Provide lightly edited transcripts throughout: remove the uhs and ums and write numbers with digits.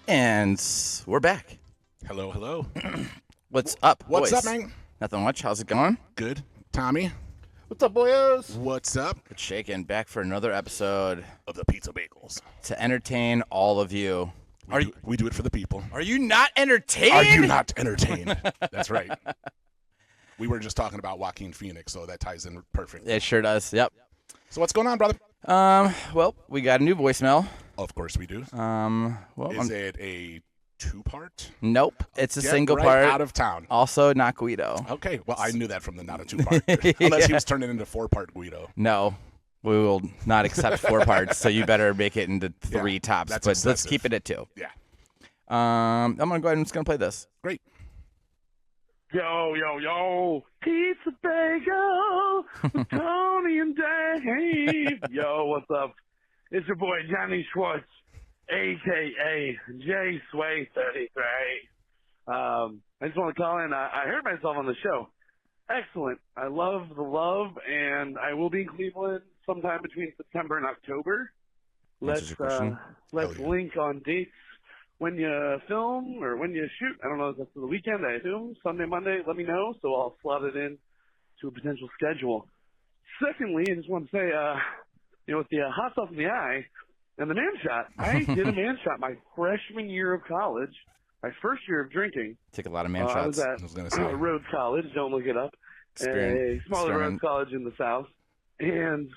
And we're back. Hello, hello. What's up, What's boys? up, man? Nothing much. How's it going? Good. Tommy, What's up, boyos? what's up? Good shaking. Back for another episode Of the Pizza Bagels. to entertain all of you. We do it for the people. Are you not entertained? Are you not entertained? That's right. We were just talking about Joaquin Phoenix, so that ties in perfect. It sure does. Yep. So what's going on, brother? Well, we got a new voicemail. Of course we do. Is it a two-part? Nope. It's a Get single right part. out of town. Also, not Guido. Okay, well, I knew that from the not a two-part. Unless he was turning into four-part Guido. No, we will not accept 4 parts. So you better make it into 3 Yeah, tops. that's But let's excessive. keep it at 2. Yeah, I'm gonna go ahead and just gonna play this. great. Yo, pizza bagel with Tony and Dave. Yo, what's up? It's your boy Johnny Schwartz, a.k.a. J Sway 33. I just want to call in. I heard myself on the show. Excellent. I love the love, and I will be in Cleveland sometime between September and October. Answers your question. Let's Hell yeah. link on dates. When you film or when you shoot, I don't know if that's for the weekend, I assume, Sunday, Monday, let me know, so I'll slot it in to a potential schedule. Secondly, I just want to say, with the hot stuff in the eye and the man shot, I did a man shot my freshman year of college, my first year of drinking. Take a lot of man I was shots. at I was gonna say. Rhodes College, don't look it up, a smaller Rhodes Experiment. College in the South, and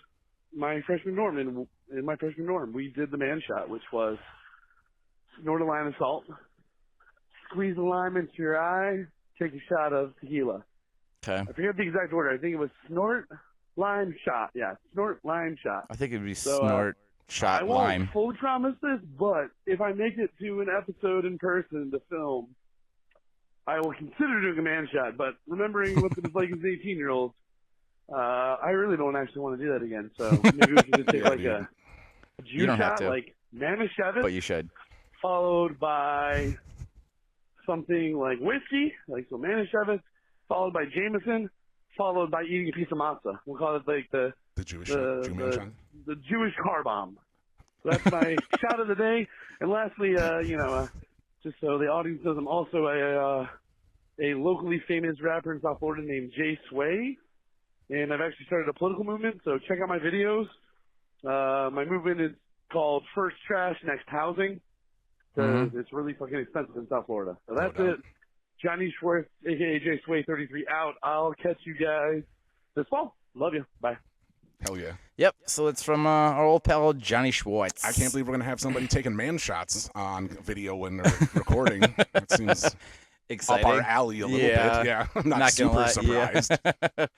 my freshman dorm, in my freshman dorm, we did the man shot, which was snort a lime of salt, squeeze the lime into your eye, take a shot of tequila. Okay. I forget the exact order. I think it was snort, lime, shot. Yeah, snort, lime, shot. I think it'd be So, snort, shot, I won't lime. fully promise this, but if I make it to an episode in person to film, I will consider doing a man shot. But remembering what it was like as an 18-year-old, I really don't actually want to do that again. So maybe we should just take Yeah, like dude. a You juice don't have shot, to. like Manischewitz, But you should. followed by something like whiskey, like so Manischewitz, followed by Jameson, followed by eating a piece of matzah. We'll call it like the The the, Jew the, the Jewish car bomb. So that's my shot of the day. And lastly, just so the audience knows, I'm also a locally famous rapper in South Florida named Jay Sway, and I've actually started a political movement. So check out my videos. My movement is called First Trash, Next Housing. Because it's really fucking expensive in South Florida. So that's doubt. it. Johnny Schwartz, a.k.a. J Sway 33 out. I'll catch you guys this fall. Love you. Bye. Hell yeah. Yep. So it's from our old pal Johnny Schwartz. I can't believe we're going to have somebody taking man shots on video when they're recording. It seems Exciting. up our alley a little bit. Yeah, I'm not gonna super lie, surprised. Yeah. We'll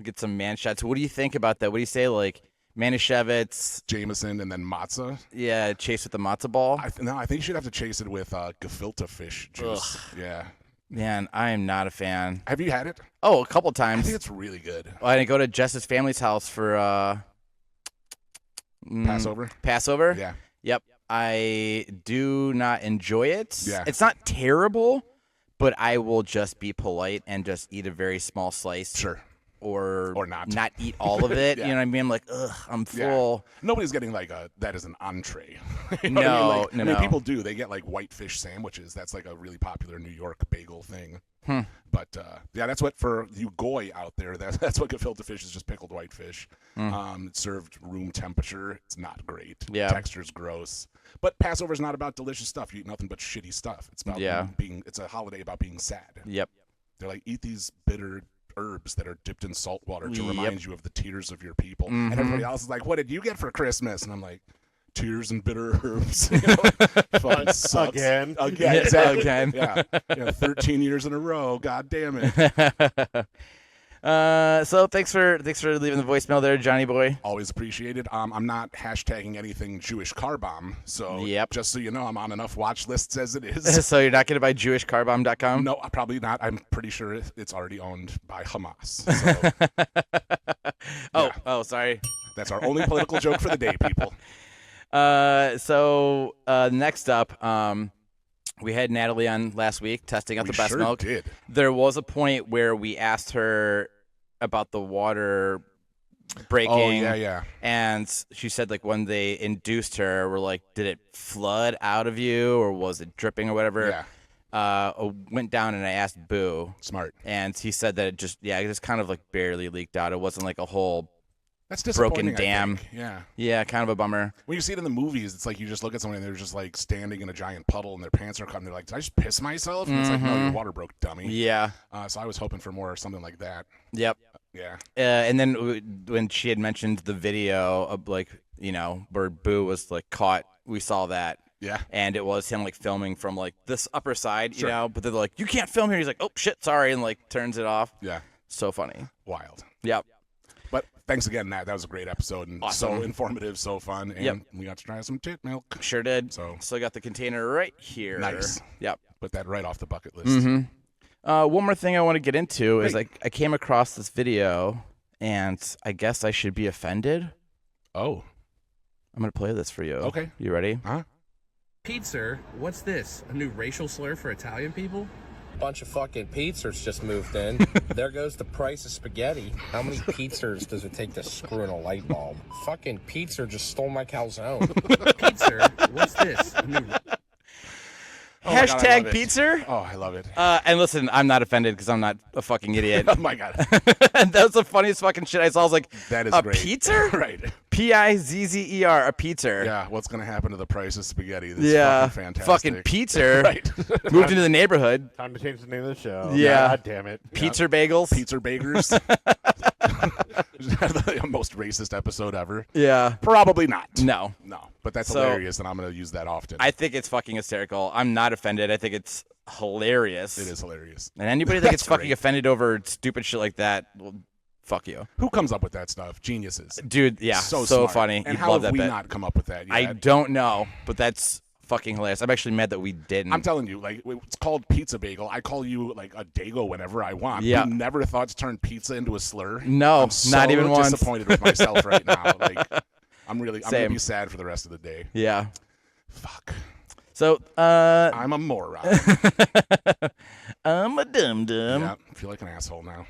get some man shots. What do you think about that? What do you say, like Manischewitz? Jameson and then matzah. Yeah, chase with the matzo ball. I think you should have to chase it with gefilte fish juice. Yeah. Man, I am not a fan. Have you had it? Oh, a couple I times. think it's really good. I didn't go to Jess's family's house for Passover? Passover. Yeah. Yep. I do not enjoy it. Yeah. It's not terrible, but I will just be polite and just eat a very small slice. Sure. Or not. eat all of it. Yeah. You know what I mean? I'm like, ugh, I'm Yeah. full. Nobody's getting like that as an entree. You know what I mean? No, Like, no, I mean, no. people do. They get like whitefish sandwiches. That's like a really popular New York bagel thing. But yeah, that's what for you goy out there. That's what gefilte fish is, just pickled whitefish. It's served room temperature. It's not great. Yeah. Texture's gross. But Passover's not about delicious stuff. You eat nothing but shitty stuff. It's about being. It's a holiday about being sad. Yep. They're like, eat these bitter herbs that are dipped in salt water to Yep. remind you of the tears of your people. And everybody else is like, what did you get for Christmas? And I'm like, tears and bitter herbs. You know? Fucking sucks. Again. Yeah, exactly. Again. Yeah. 13 years in a row. God damn it. So thanks for leaving the voicemail there, Johnny boy. Always appreciated. I'm not hashtagging anything Jewish car bomb. So Yep. just so you know, I'm on enough watch lists as it is. So you're not going to buy JewishCarBomb.com? No, probably not. I'm pretty sure it's already owned by Hamas. So Oh, sorry. that's our only political joke for the day, people. So next up, we had Natalie on last week testing out the best sure milk. Did. There was a point where we asked her about the water breaking. Oh, yeah. And she said, like, when they induced her, we're like, did it flood out of you or was it dripping or whatever? Yeah. Went down and I asked Boo. Smart. And he said that it just kind of like barely leaked out. It wasn't like a whole That's disappointing, broken dam. I think. Yeah. Yeah, kind of a bummer. When you see it in the movies, it's like you just look at someone and they're just like standing in a giant puddle and their pants are cut and they're like, did I just piss myself? And it's like, no, your water broke, dummy. Yeah. So I was hoping for more something like that. Yep. Yeah. And then when she had mentioned the video of like, where Boo was like caught, we saw that. Yeah. And it was him like filming from like this upper side, Sure. but they're like, you can't film here. He's like, oh shit, sorry, and like turns it off. Yeah. So funny. Wild. Yep. But thanks again, Nat. That was a great episode and Awesome. so informative, so fun. And we got to try some tit milk. Sure did. So Still got the container right here. Nice. Yep. Put that right off the bucket list. Mm-hmm. One more thing I want to get into is like I came across this video and I guess I should be offended. Oh. I'm going to play this for you. Okay. You ready? Huh? Pizza? What's this? A new racial slur for Italian people? Bunch of fucking pizzas just moved in. There goes the price of spaghetti. How many pizzas does it take to screw in a light bulb? Fucking pizza just stole my calzone. Pizza? What's this? A new... Oh my God, I Hashtag love it. pizza. Oh, I love it. And listen, I'm not offended because I'm not a fucking idiot. Oh my God. And that was the funniest fucking shit I saw. I was like, That is a great. pizza? Right. Pizzer, a pizza. Yeah, what's going to happen to the price of spaghetti? This Yeah. is fucking fantastic. Fucking pizza. Right. Moved into the neighborhood. Time to change the name of the show. Yeah. God damn it. Pizza bagels. Pizza bakers. The most racist episode ever. Yeah. Probably not. No. No. But that's So- hilarious, and I'm going to use that often. I think it's fucking hysterical. I'm not offended. I think it's hilarious. It is hilarious. And anybody that gets That's fucking great. offended over stupid shit like that, well, fuck you. Who comes up with that stuff? Geniuses. Dude, yeah. So So smart. funny. And You'd how love have that we bit. not come up with that yet? I don't know, but that's fucking hilarious. I'm actually mad that we didn't. I'm telling you, like, it's called pizza bagel. I call you like a dago whenever I want. Yeah. You never thought to turn pizza into a slur. No, I'm so not even once. disappointed with myself right now. Like, I'm gonna Same. be sad for the rest of the day. Yeah. Fuck. So, I'm a moron. I'm a dum-dum. Yeah, I feel like an asshole now.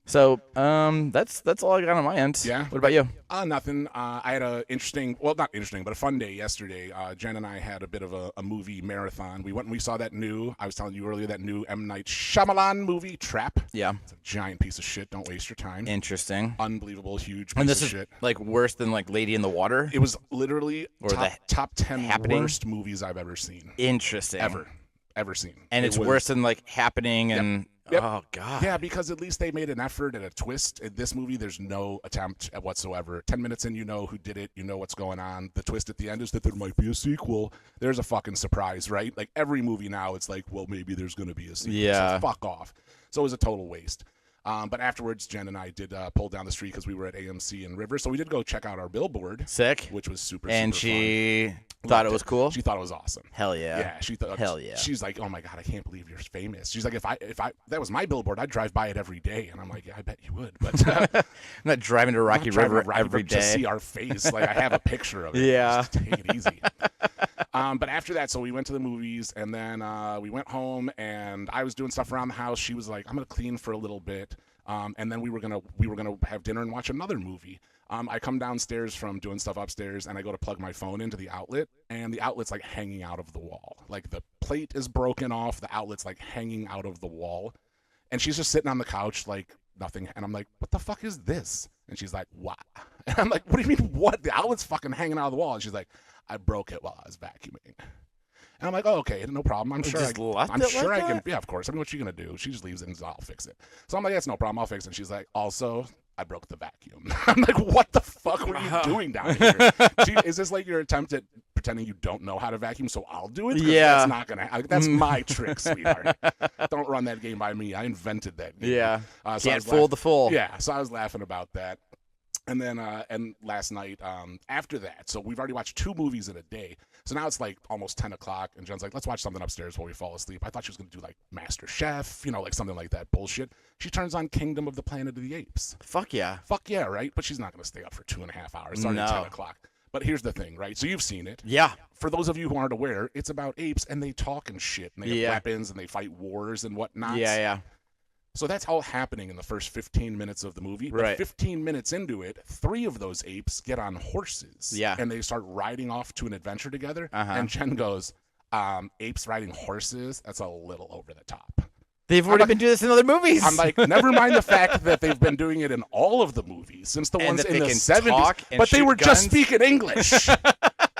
So, that's all I got on my end. Yeah. What about you? Nothing. I had a not interesting, but a fun day yesterday. Jen and I had a bit of a movie marathon. We went and we saw that new, I was telling you earlier, that new M. Night Shyamalan movie, Trap. Yeah. It's a giant piece of shit. Don't waste your time. Interesting. Unbelievable, huge piece And this of is shit. like worse than like Lady in the Water. It was literally Or top 10 Happening? worst movies I've ever seen. Interesting. Ever seen. And It it's was- worse than like Happening and Yep. oh god. Yeah, because at least they made an effort and a twist. In this movie, there's no attempt at whatsoever. 10 minutes in, you know who did it. You know what's going on. The twist at the end is that there might be a sequel. There's a fucking surprise, right? Like every movie now, it's like, well, maybe there's going to be a sequel. Yeah. So fuck off. So it was a total waste. But afterwards, Jen and I did pull down the street because we were at AMC in River. So we did go check out our billboard, Sick. which was super, And super she fun. thought Loved it was cool. She thought it was awesome. Hell yeah. Yeah, she thought. Hell yeah. She's like, oh my god, I can't believe you're famous. She's like, if I that was my billboard, I'd drive by it every day. And I'm like, yeah, I bet you would. But I'm not driving to Rocky I'm not driving River to Rocky every River to day. see our face. Like I have a picture of it. Yeah. Just take it easy. But after that, so we went to the movies, and then we went home, and I was doing stuff around the house. She was like, I'm gonna clean for a little bit. And then we were gonna have dinner and watch another movie. I come downstairs from doing stuff upstairs, and I go to plug my phone into the outlet, and the outlet's like hanging out of the wall. Like the plate is broken off, the outlet's like hanging out of the wall, and she's just sitting on the couch like nothing. And I'm like, what the fuck is this? And she's like, what? And I'm like, what do you mean what? The outlet's fucking hanging out of the wall. And she's like, I broke it while I was vacuuming. And I'm like, oh, okay, no problem. I'm sure Just left I'm it sure like I can. that? Yeah, of course. I mean, what you gonna do? She just leaves it and I'll fix it. So I'm like, that's no problem. I'll fix it. And she's like, also, I broke the vacuum. I'm like, what the fuck were you doing down here? Is this like your attempt at pretending you don't know how to vacuum, so I'll do it? 'Cause Yeah. That's not gonna. That's my trick, sweetheart. Don't run that game by me. I invented that game. Yeah. So I Can't was fool the fool. Yeah. So I was laughing about that. And then, and last night, after that, so we've already watched 2 movies in a day. So now it's like almost 10 o'clock, and Jen's like, let's watch something upstairs while we fall asleep. I thought she was going to do like Master Chef, like something like that bullshit. She turns on Kingdom of the Planet of the Apes. Fuck yeah. Fuck yeah, right? But she's not going to stay up for 2.5 hours. It's already No. 10 o'clock. But here's the thing, right? So you've seen it. Yeah. For those of you who aren't aware, it's about apes, and they talk and shit, and they have Yeah. weapons, and they fight wars and whatnot. Yeah, yeah. So that's all happening in the first 15 minutes of the movie. But Right. 15 minutes into it, 3 of those apes get on horses. Yeah. And they start riding off to an adventure together. Uh-huh. And Jen goes, apes riding horses? That's a little over the top. They've already been doing this in other movies. I'm like, never mind the fact that they've been doing it in all of the movies since the And ones that in they the can 70s. talk and But they shoot were just guns. speaking English.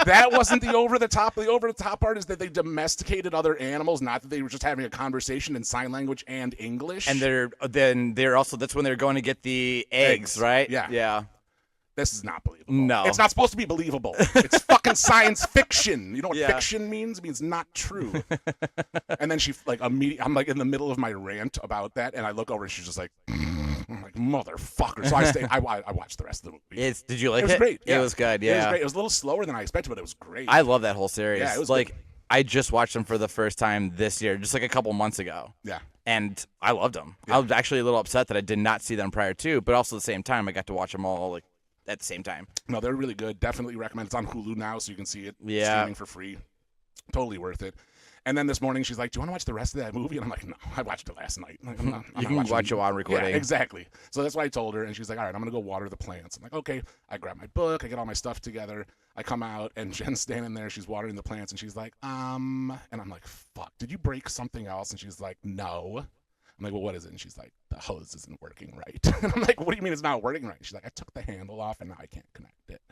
That wasn't the over the top. The over the top part is that they domesticated other animals, not that they were just having a conversation in sign language and English. and they're also that's when they're going to get the eggs, right? Yeah. Yeah. This is not believable. No. It's not supposed to be believable. It's fucking science fiction. You know what Yeah. fiction means? It means not true. And then she like immediately, I'm like in the middle of my rant about that, and I look over and she's just like, I'm like, motherfucker. So I watched the rest of the movie. Did you like it? It was great. It yeah. was good. It was Yeah. great. It was a little slower than I expected, but it was great. I love that whole series. Yeah, it was like good. I just watched them for the first time this year, just like a couple months ago. Yeah. And I loved them. Yeah. I was actually a little upset that I did not see them prior to, but also at the same time, I got to watch them all like at the same time. No, they're really good. Definitely recommend. It's on Hulu now, so you can see it Yeah. streaming for free. Totally worth it. And then this morning, she's like, "Do you want to watch the rest of that movie?" And I'm like, "No, I watched it last night." Like, I'm not You can watching watch it while I'm recording. Yeah, exactly. So that's why I told her, and she's like, "All right, I'm gonna go water the plants." I'm like, "Okay." I grab my book, I get all my stuff together, I come out, and Jen's standing there. She's watering the plants, and she's like, and I'm like, "Fuck, did you break something else?" And she's like, "No." I'm like, "Well, what is it?" And she's like, "The hose isn't working right." And I'm like, "What do you mean it's not working right?" She's like, "I took the handle off, and now I can't connect it."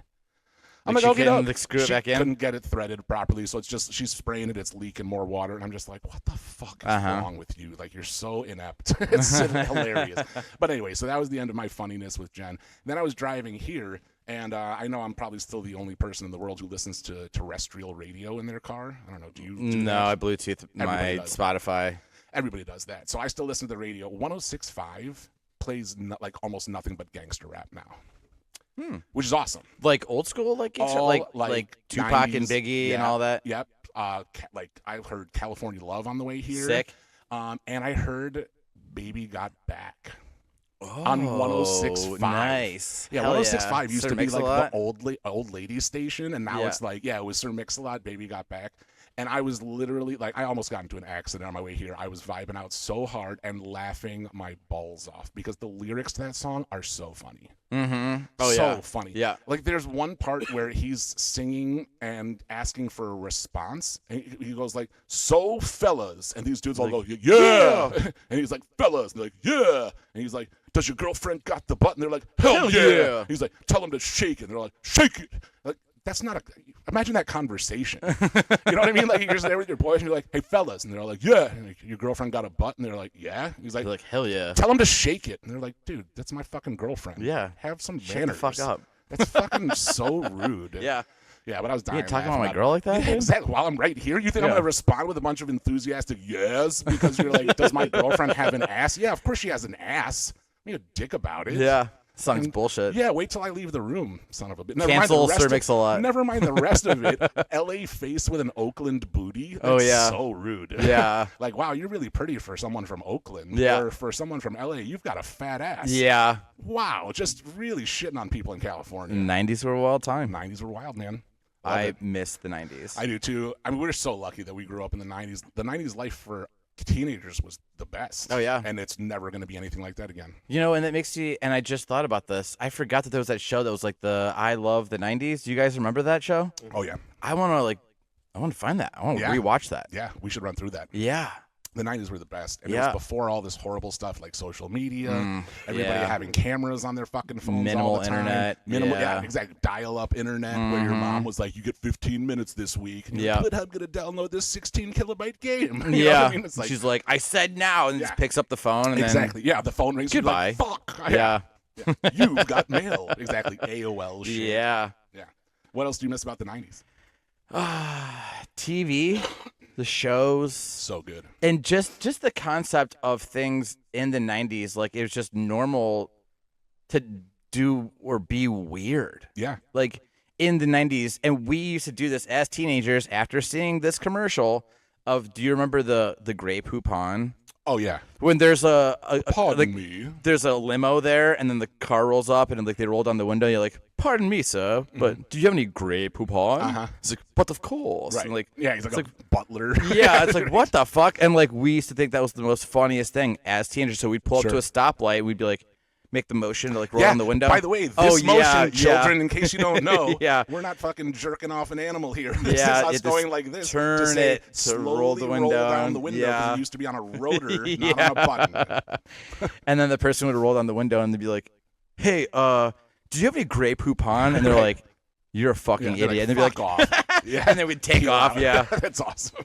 I'm Like like, she okay, couldn't, no. like, screw it She back in? couldn't get it threaded properly, so it's just she's spraying it, it's leaking more water, and I'm just like, what the fuck is wrong with you? Like, you're so inept. It's hilarious. But anyway, so that was the end of my funniness with Jen. Then I was driving here, and I know I'm probably still the only person in the world who listens to terrestrial radio in their car. I don't know. Do you? Do No, that? I Bluetooth my Everybody does. Spotify. Everybody does that. So I still listen to the radio. 106.5 plays like almost nothing but gangster rap now. Which is awesome. Like old school, like All, like Tupac and 90s, Biggie and yeah, all that. Yep. Like I heard California Love on the way here. Sick. And I heard Baby Got Back on 106.5. Nice. Yeah, Hell 106.5 used Sir to be like Mix-a-Lot? the old ladies station, and now Yeah. it's like, yeah, it was Sir Mix-a-Lot, Baby Got Back. And I was literally like, I almost got into an accident on my way here. I was vibing out so hard and laughing my balls off because the lyrics to that song are so funny. Mm-hmm. Oh, so yeah. funny. Yeah. Like there's one part where he's singing and asking for a response. And he goes like, "So fellas," and these dudes all go, "Yeah," and he's like, "Fellas," and they're like, "Yeah," and he's like, "Does your girlfriend got the butt?" And they're like, "Hell yeah!" yeah. He's like, "Tell them to shake it." And they're like, "Shake it." Like that's not a. Imagine that conversation. You know what I mean? Like you're just there with your boys, and you're like, "Hey fellas," and they're all like, "Yeah." And like, your girlfriend got a butt, and they're like, "Yeah." He's like, You're like, hell yeah. "Tell them to shake it," and they're like, "Dude, that's my fucking girlfriend. Yeah. Have some Shut the manners." fuck up. That's fucking so rude. Yeah. Yeah, but I was dying. You talking laughing about my girl like that, Yeah, dude? exactly. While I'm right here, you think I'm Yeah. gonna respond with a bunch of enthusiastic yes because you're like, "Does my girlfriend have an ass?" Yeah, of course she has an ass. Be a dick about it. Yeah. Song's And- bullshit. Yeah, wait till I leave the room, son of a bitch. Cancel Sir Mix-a-Lot. Never mind the rest of it. L.A. face with an Oakland booty. Oh, That's yeah. so rude. Yeah. Like, wow, you're really pretty for someone from Oakland. Yeah. Or for someone from L.A., you've got a fat ass. Yeah. Wow, just really shitting on people in California. 90s were a wild time. 90s were wild, man. Love I it. miss the 90s. I do too. I mean, we're so lucky that we grew up in the 90s. The 90s life for teenagers was the best. Oh, yeah. And it's never going to be anything like that again. You know, and it makes you, and I just thought about this. I forgot that there was that show that was like the I Love the 90s. Do you guys remember that show? Oh, yeah. I want to find that. I want to Yeah. rewatch that. Yeah, we should run through that. Yeah. The 90s were the best. And it Yeah. was before all this horrible stuff like social media, everybody yeah. having cameras on their fucking phones Minimal all the time. internet, Minimal, yeah. exactly. Dial-up internet where your mom was like, "You get 15 minutes this week." And you're Yeah. like, "But I'm going to download this 16 kilobyte game." You know Yeah. what I mean? It's like, She's like, I said now, and Yeah. just picks up the phone. And exactly. Yeah, the phone rings. and you're like, Goodbye. Fuck. Then, yeah. You've got mail. Exactly. AOL shit. Yeah. Yeah. What else do you miss about the 90s? TV, the shows, So good. and just the concept of things in the 90s. Like, it was just normal to do or be weird. Yeah. Like, in the 90s, and we used to do this as teenagers after seeing this commercial of, do you remember the grape coupon? Oh, yeah. When there's a Pardon like, me. there's a limo there, and then the car rolls up, and like they roll down the window, you're like, pardon me, sir, but do you have any Grey Poupon? Uh-huh. It's like, but of course. Right. And like, yeah, he's like it's a butler. yeah, it's like, what the fuck? And like, we used to think that was the most funniest thing as teenagers. So we'd pull up Sure. to a stoplight, we'd be like, make the motion to like roll Yeah, down the window. by the way, this Oh, motion, yeah, children, yeah. in case you don't know, Yeah. we're not fucking jerking off an animal here. This Yeah, is you us just going like this. turn to say, it to slowly roll the window down down. the window because Yeah. it used to be on a rotor, Yeah. not on a button. And then the person would roll down the window and they'd be like, hey, do you have any Grey Poupon? And they're like, you're a fucking Yeah, idiot. they're And they'd be "Fuck like, off. Yeah. and then we'd take Peel off. out. Yeah. That's awesome.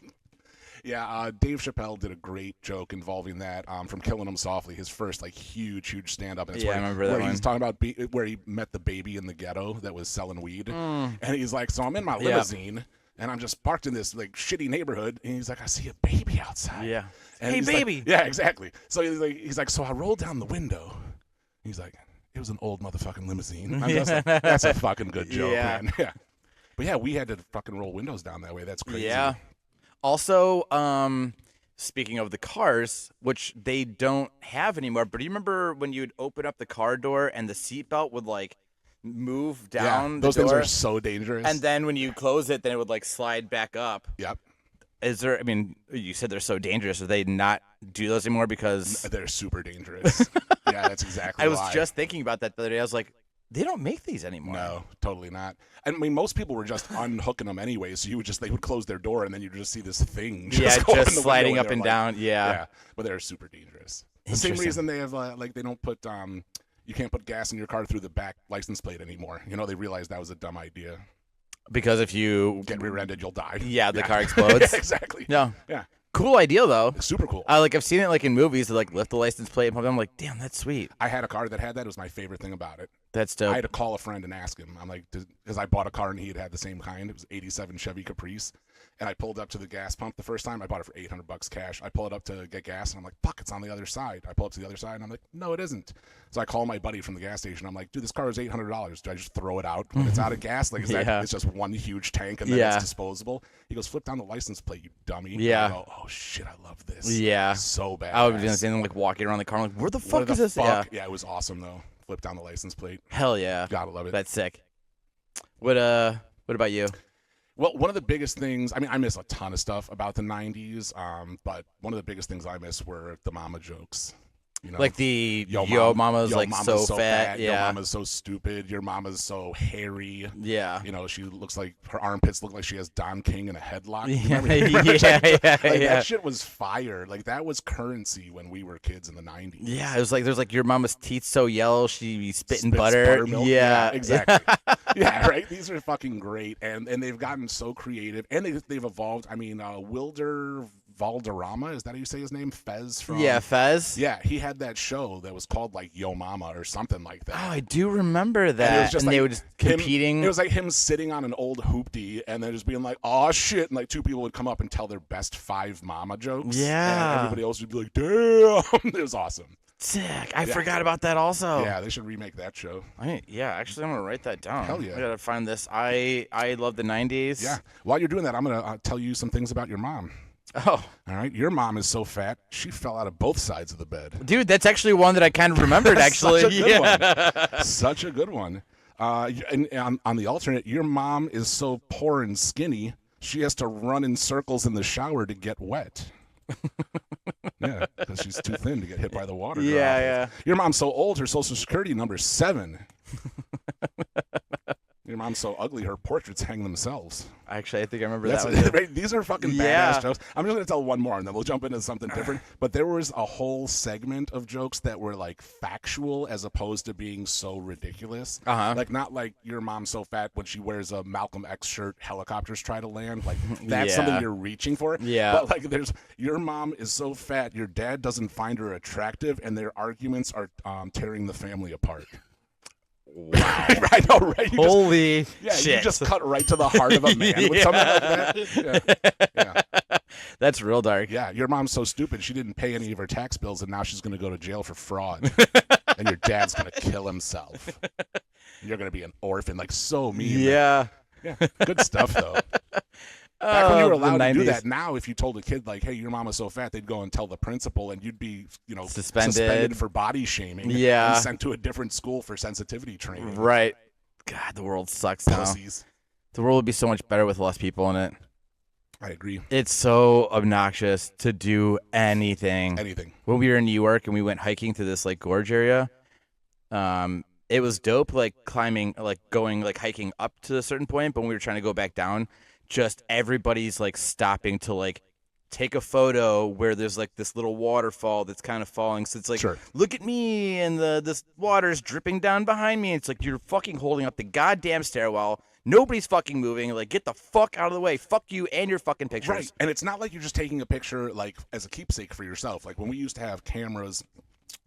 Yeah, Dave Chappelle did a great joke involving that from Killing Him Softly, his first like huge stand-up. And it's Yeah, where, I remember that where one. he's talking about where he met the baby in the ghetto that was selling weed, and he's like, so I'm in my Yeah. limousine and I'm just parked in this like shitty neighborhood, and he's like, I see a baby outside. Yeah. And Hey, he's like- baby. yeah, exactly. So he's like, so I rolled down the window. He's like, it was an old motherfucking limousine. I'm just like, that's a fucking good joke, Yeah. man. Yeah. But yeah, we had to fucking roll windows down that way. That's crazy. Yeah. Also, speaking of the cars, which they don't have anymore, but do you remember when you'd open up the car door and the seatbelt would like move down Those the things door? are so dangerous. And then when you close it, then it would like slide back up. Yep. Is there, I mean, you said they're so dangerous. Do they not do those anymore? Because They're super dangerous. Yeah, that's exactly I was why. just thinking about that the other day. I was like, they don't make these anymore. No, totally not. I mean, most people were just unhooking them anyway, so they would close their door and then you'd just see this thing Yeah, just, go up in just the sliding window, up and they're like- down. Yeah. Yeah, but they're super dangerous. The same Interesting. reason they have like they don't put you can't put gas in your car through the back license plate anymore. You know, they realized that was a dumb idea. Because if you Get rear-ended, you'll die. Yeah, the car explodes. Exactly. No. Yeah. Cool idea though. Super cool. Like I've seen it like in movies. They like lift the license plate and pop it. I'm like, damn, that's sweet. I had a car that had that. It was my favorite thing about it. That's I dope. had to call a friend and ask him. I'm like, because I bought a car and he had the same kind. It was '87 Chevy Caprice, and I pulled up to the gas pump the first time. I bought it for $800 cash. I pull it up to get gas, and I'm like, fuck, it's on the other side. I pull up to the other side, and I'm like, no, it isn't. So I call my buddy from the gas station. I'm like, dude, this car is $800. Do I just throw it out when it's out of gas? Like, is that Yeah. it's just one huge tank and then Yeah. it's disposable? He goes, flip down the license plate, you dummy. Yeah. And I go, oh shit, I love this. Yeah. So bad. I would be doing the same thing, like walking around the car. I'm like, where the fuck is this? Yeah. Yeah, it was awesome though. Flip down the license plate. Hell yeah. Gotta love it. That's sick. What about you? Well, one of the biggest things, I mean, I miss a ton of stuff about the 90s, but one of the biggest things I miss were the mama jokes. You know, Like the Yo, mama's yo, like mama's so fat. Your Yeah. mama's so stupid. Your mama's so hairy. Yeah. You know, she looks like her armpits look like she has Don King in a headlock. Yeah, Remember? yeah, Like, yeah. that shit was fire. Like that was currency when we were kids in the 90s. Yeah, it was like there's like your mama's teeth so yellow she be spitting Spits butter. buttermilk. Yeah, exactly. Yeah, right. These are fucking great, and they've gotten so creative, and they've evolved. I mean, Wilder Valderrama, is that how you say his name? Fez from Yeah, Fez. Yeah, he had that show that was called like Yo Mama or something like that. Oh, I do remember And that. it was just they like were just him- competing. It was like him sitting on an old hoopty and then just being like, "Oh shit!" and like two people would come up and tell their best 5 mama jokes. Yeah. and everybody else would be like, "Damn!" It was awesome. sick. I forgot about that also. Yeah, they should remake that show. Yeah, actually, I'm gonna write that down. Hell yeah. I gotta find this. I love the 90s. Yeah. While you're doing that, I'm gonna tell you some things about your mom. Oh, All right, your mom is so fat she fell out of both sides of the bed. dude, that's actually one that I kind of remembered. Actually, Such a good yeah. one. Such a good one. And on the alternate, your mom is so poor and skinny she has to run in circles in the shower to get wet. Yeah, because she's too thin to get hit by the water. Yeah, drop. yeah. Your mom's so old, her social security number's 7. Your mom's so ugly, her portraits hang themselves. Actually, I think I remember That's that one. too. right. These are fucking Yeah. badass jokes. I'm just gonna tell one more, and then we'll jump into something different. But there was a whole segment of jokes that were like factual, as opposed to being so ridiculous. Uh-huh. Like not like your mom's so fat when she wears a Malcolm X shirt, helicopters try to land. Like that's Yeah. something you're reaching for. Yeah. But like there's your mom is so fat, your dad doesn't find her attractive, and their arguments are tearing the family apart. Wow. I know, right? You just- Holy yeah, shit! you just cut right to the heart of a man with something like that. Yeah. That's real dark. Yeah, your mom's so stupid she didn't pay any of her tax bills, and now she's going to go to jail for fraud. And your dad's going to kill himself. And you're going to be an orphan, like so mean. Yeah. Yeah, good stuff though. Back when you were the allowed to do 90s. that, now if you told a kid like, "Hey, your mama's so fat," they'd go and tell the principal, and you'd be, Suspended. for body shaming. Yeah. and sent to a different school for sensitivity training. Right. God, the world sucks now. Pussies. The world would be so much better with less people in it. I agree. It's so obnoxious to do anything. When we were in New York and we went hiking through this like gorge area, it was dope, like climbing, like going, like hiking up to a certain point. But when we were trying to go back down, just everybody's like stopping to like take a photo where there's like this little waterfall that's kind of falling. So it's like, look at me, and this water's dripping down behind me. It's like you're fucking holding up the goddamn stairwell. Nobody's fucking moving. Like, get the fuck out of the way. Fuck you and your fucking pictures. Right. And it's not like you're just taking a picture, like, as a keepsake for yourself. Like, when we used to have cameras,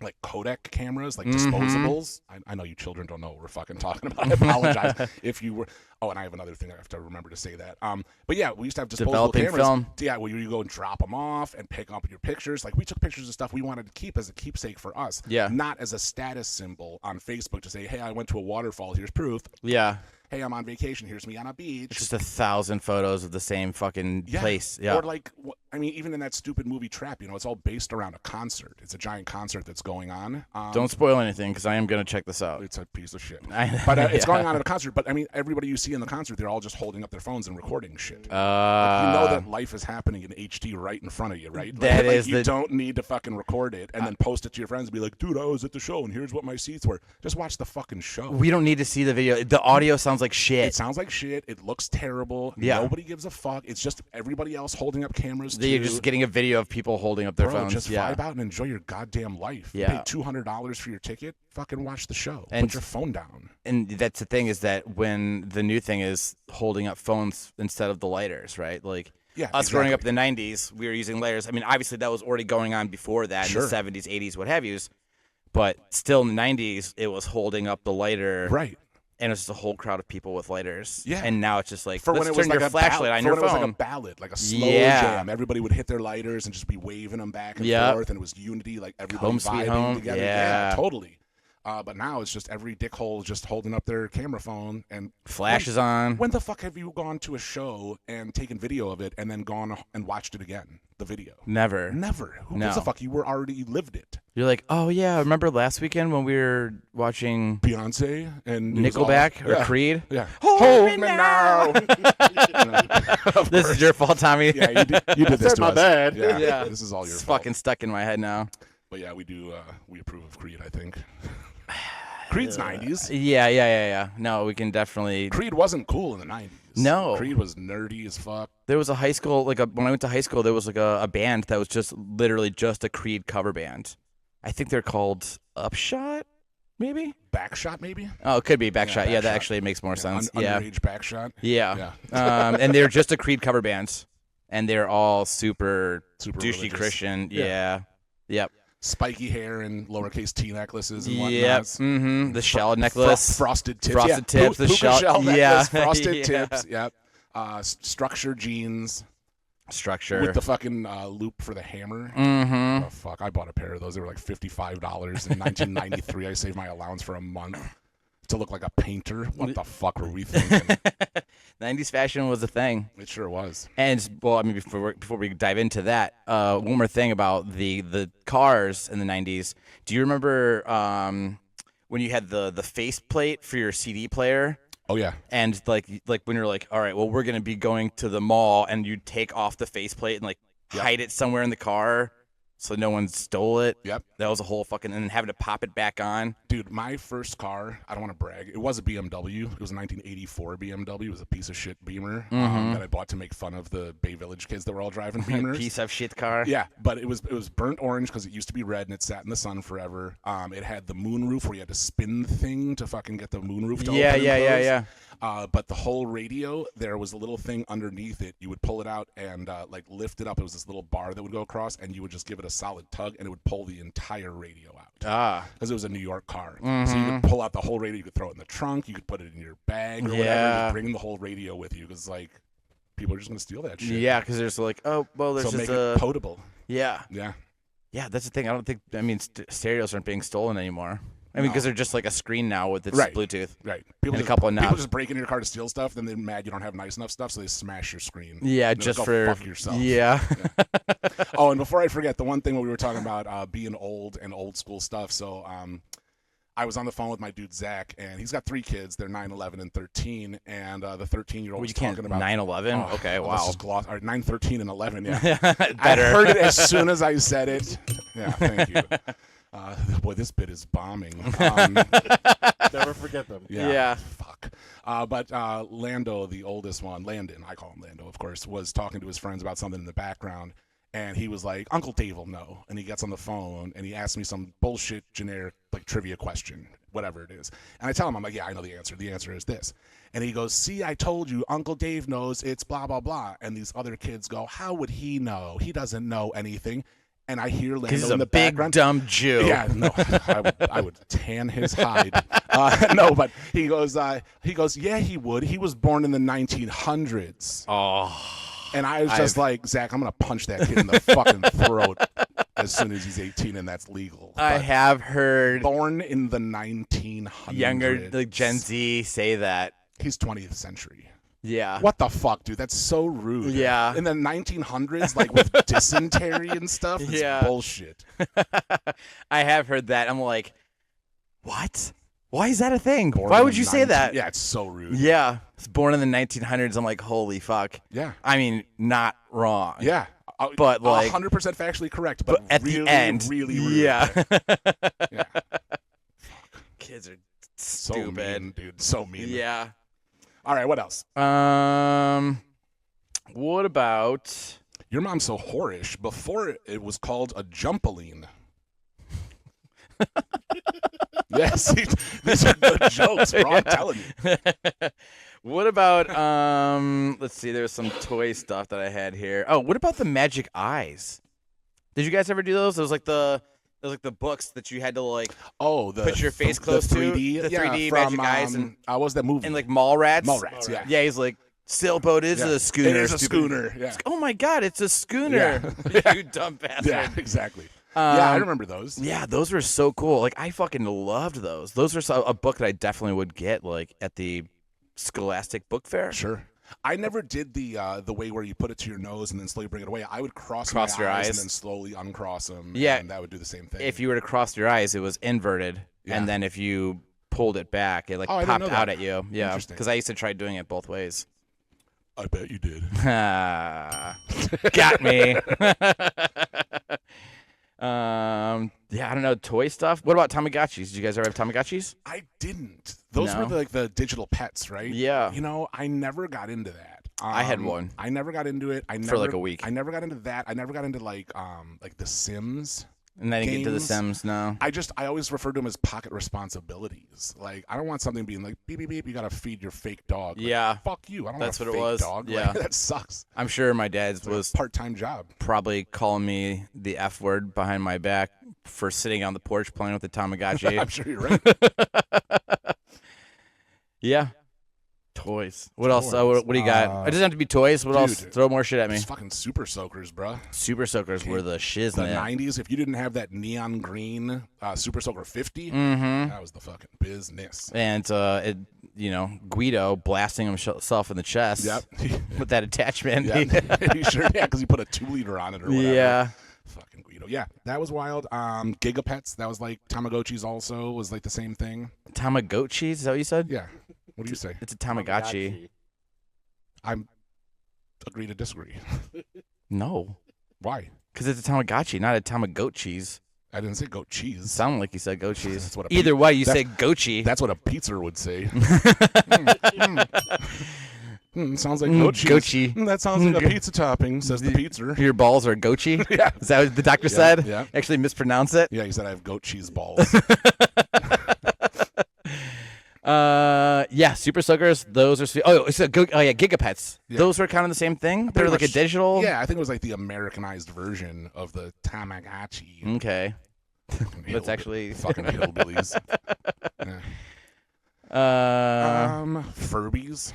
like Kodak cameras, like disposables. I know you children don't know what we're fucking talking about. I apologize if you were. Oh, and I have another thing I have to remember to say that. But yeah, we used to have disposable cameras. Film. Yeah, where you go and drop them off and pick up your pictures. Like, we took pictures of stuff we wanted to keep as a keepsake for us. Yeah. Not as a status symbol on Facebook to say, hey, I went to a waterfall. Here's proof. Yeah. Hey, I'm on vacation. Here's me on a beach. It's just 1,000 photos of the same fucking place. Yeah. Or like, I mean, even in that stupid movie Trap, you know, it's all based around a concert. It's a giant concert that's going on. Don't spoil anything, because I am going to check this out. It's a piece of shit. But it's going on at a concert. But I mean, everybody you see in the concert, they're all just holding up their phones and recording shit. Like, you know that life is happening in HD right in front of you, right? That like, is you don't need to fucking record it and then post it to your friends and be like, dude, I was at the show and here's what my seats were. Just watch the fucking show. We don't need to see the video. The audio sounds like shit. It sounds like shit. It looks terrible. Yeah. Nobody gives a fuck. It's just everybody else holding up cameras. You're just getting a video of people holding up their phones. Just vibe out and enjoy your goddamn life. Yeah. You pay $200 for your ticket. Fucking watch the show. And put your phone down. And that's the thing, is that when the new thing is holding up phones instead of the lighters, right? Like, us growing up in the 90s, we were using lighters. I mean, obviously that was already going on before that in the 70s, 80s, what have yous. But still in the 90s, it was holding up the lighter. Right. And it's just a whole crowd of people with lighters. Yeah. And now it's just like, for let's when it turn was like your flashlight on your phone. It was like a ballad, like a slow jam. Everybody would hit their lighters and just be waving them back and forth, and it was unity, like everybody Home Sweet vibing Home. together. Yeah, totally. But now it's just every dickhole just holding up their camera phone and flashes on. When the fuck have you gone to a show and taken video of it and then gone and watched it again? The video. Never. Who gives a fuck? You lived it. You're like, oh yeah, remember last weekend when we were watching Beyonce and Nickelback or Creed? Yeah. Hold me now. This is your fault, Tommy. Yeah, you did this to my us. bad. Yeah. This is all your It's fault. fucking stuck in my head now. But yeah, we do. We approve of Creed, I think. Creed's 90s. Yeah. No, we can definitely. Creed wasn't cool in the 90s. No. Creed was nerdy as fuck. There was a high school, when I went to high school, there was like a band that was just literally just a Creed cover band. I think they're called Upshot, maybe? Backshot, maybe? Oh, it could be Backshot. Yeah, that Backshot. actually makes more sense. Underage Backshot. Yeah. And they're just a Creed cover band. And they're all super douchey religious. Christian. Yeah. Yep. Spiky hair and lowercase T necklaces and whatnot. Yep. Mm-hmm. The shell necklace. Frosted tips. Frosted tips. The shell necklace. Yeah. Frosted tips. Yep. Structure jeans. Structure. With the fucking loop for the hammer. Mm-hmm. Oh, fuck. I bought a pair of those. They were like $55 in 1993. I saved my allowance for a month to look like a painter. What the fuck were we thinking? 90s fashion was a thing. It sure was. And, well, I mean, before we dive into that, one more thing about the cars in the 90s. Do you remember when you had the faceplate for your CD player? Oh, yeah. And, like when you're like, all right, well, we're going to be going to the mall, and you take off the faceplate and, hide it somewhere in the car so no one stole it. Yep. That was a whole fucking, and then having to pop it back on. Dude, my first car, I don't want to brag, it was a BMW. It was a 1984 BMW. It was a piece of shit Beamer that I bought to make fun of the Bay Village kids that were all driving Beamers. Piece of shit car. Yeah, but it was burnt orange because it used to be red and it sat in the sun forever. It had the moonroof where you had to spin the thing to fucking get the moonroof to open and close. Yeah. But the whole radio, there was a little thing underneath it. You would pull it out and lift it up. It was this little bar that would go across, and you would just give it a solid tug, and it would pull the entire radio out. Because it was a New York car. So you could pull out the whole radio. You could throw it in the trunk. You could put it in your bag or whatever. You'd bring the whole radio with you because people are just going to steal that shit. Yeah, because there's there's so just make it potable. Yeah. Yeah. Yeah, that's the thing. Stereos aren't being stolen anymore. Because they're just like a screen now with its Bluetooth. Right. And a couple of knobs. People just break into your car to steal stuff, then they're mad you don't have nice enough stuff, so they smash your screen. Yeah, just for fuck yourself. Yeah. Oh, and before I forget, the one thing we were talking about being old and old school stuff. So I was on the phone with my dude Zach, and he's got 3 kids. They're 9, 11, and 13. And the 13-year-old was talking about 9/11. Okay, wow. Let's just gloss. All right, 9, 13, and 11. Yeah, Better. I heard it as soon as I said it. Yeah, thank you. Boy, this bit is bombing. Never forget them. Yeah. Fuck. But Lando, the oldest one, Landon, I call him Lando, of course, was talking to his friends about something in the background. And he was like, Uncle Dave will know. And he gets on the phone and he asks me some bullshit generic like trivia question, whatever it is. And I tell him, I'm like, yeah, I know the answer. The answer is this. And he goes, see, I told you, Uncle Dave knows it's blah, blah, blah. And these other kids go, how would he know? He doesn't know anything. And I hear Lando He's in the a big background. dumb Jew. Yeah, no, I would tan his hide. No, but he goes, yeah, he would. He was born in the 1900s. Oh. And I was just like, Zach, I'm going to punch that kid in the fucking throat as soon as he's 18 and that's legal. I have heard born in the 1900s. younger like Gen Z say that. He's 20th century. Yeah. What the fuck, dude? That's so rude. Yeah. In the 1900s, like with dysentery and stuff, it's bullshit. I have heard that. I'm like, what? Why is that a thing? Born Why in would the you say that? Yeah, it's so rude. Yeah. It's born in the 1900s. I'm like, holy fuck. Yeah. I mean, not wrong. Yeah. But like 100% factually correct, but at really, the end, really rude. Yeah. Yeah. Kids are So stupid. mean, dude. So mean. Yeah. All right, what else? What about Your mom's so whorish. Before it was called a jumpaline. Yes, these are good jokes, bro. I'm telling you. what about let's see, there's some toy stuff that I had here. Oh, what about the magic eyes? Did you guys ever do those? Those like the books that you had to like put your face close the 3D, to the yeah, 3D from, magic eyes and what was that movie? and like Mallrats. Mallrats, yeah. Yeah, he's like sailboat is Yeah. a schooner. It is a stupid. schooner, yeah. Oh my god, it's a schooner. You dumb bastard. Yeah, exactly. Yeah, I remember those. Yeah, those were so cool. Like I fucking loved those. Those are a book that I definitely would get like at the Scholastic Book Fair. Sure. I never did the way where you put it to your nose and then slowly bring it away. I would cross my your eyes. and then slowly uncross them. Yeah. And that would do the same thing. If you were to cross your eyes, it was inverted, Yeah. and then if you pulled it back, it like Oh, I didn't popped know out that. at you. Yeah, Interesting. because I used to try doing it both ways. I bet you did. Got me. Yeah, I don't know, toy stuff. What about Tamagotchis? Did you guys ever have Tamagotchis? I didn't. Those No? were like the digital pets, right? Yeah. You know, I never got into that. I had one. I never got into it. For like a week. I never got into that. I never got into like The Sims. And then get to the Games. Sims. No. I always refer to them as pocket responsibilities. Like I don't want something being like beep beep beep. You gotta feed your fake dog. Like, Yeah. fuck you. I don't That's want a what it fake was. dog. Yeah. Like, that sucks. I'm sure my dad's It's like was a part-time job. probably calling me the F word behind my back for sitting on the porch playing with the Tamagotchi. I'm sure you're right. Yeah. Toys. What else? What do you got? It doesn't have to be toys. What dude, else? Throw more shit at me. These fucking super soakers, bro. Super Soakers were the shiz The in it. 90s. If you didn't have that neon green Super Soaker 50, Mm-hmm. that was the fucking business. And Guido blasting himself in the chest. Yep. With that attachment. Yeah. You sure? Yeah, because he put a 2-liter on it or whatever. Yeah. Fucking Guido. Yeah, that was wild. Gigapets. That was like Tamagotchis. Also was like the same thing. Tamagotchis. Is that what you said? Yeah. What do you say? It's a Tamagotchi. I'm agree to disagree. No. Why? Because it's a Tamagotchi, not a Tamagotchis. I didn't say goat cheese. Sound like you said goat cheese. That's what a Either way, you that's- say gochi. That's what a pizza would say. Sounds like goat cheese. Gochi. That sounds like a pizza topping, says the pizza. Your balls are gochi? Yeah. Is that what the doctor Yeah, said? yeah. Actually mispronounce it? Yeah, he said I have goat cheese balls. Yeah, Super Soakers, those are Gigapets. Yeah. Those are kind of the same thing. They're Pretty like a much- digital. Yeah, I think it was like the Americanized version of the Tamagotchi. Okay. Fucking That's actually fucking hillbillies. Yeah. Furbies.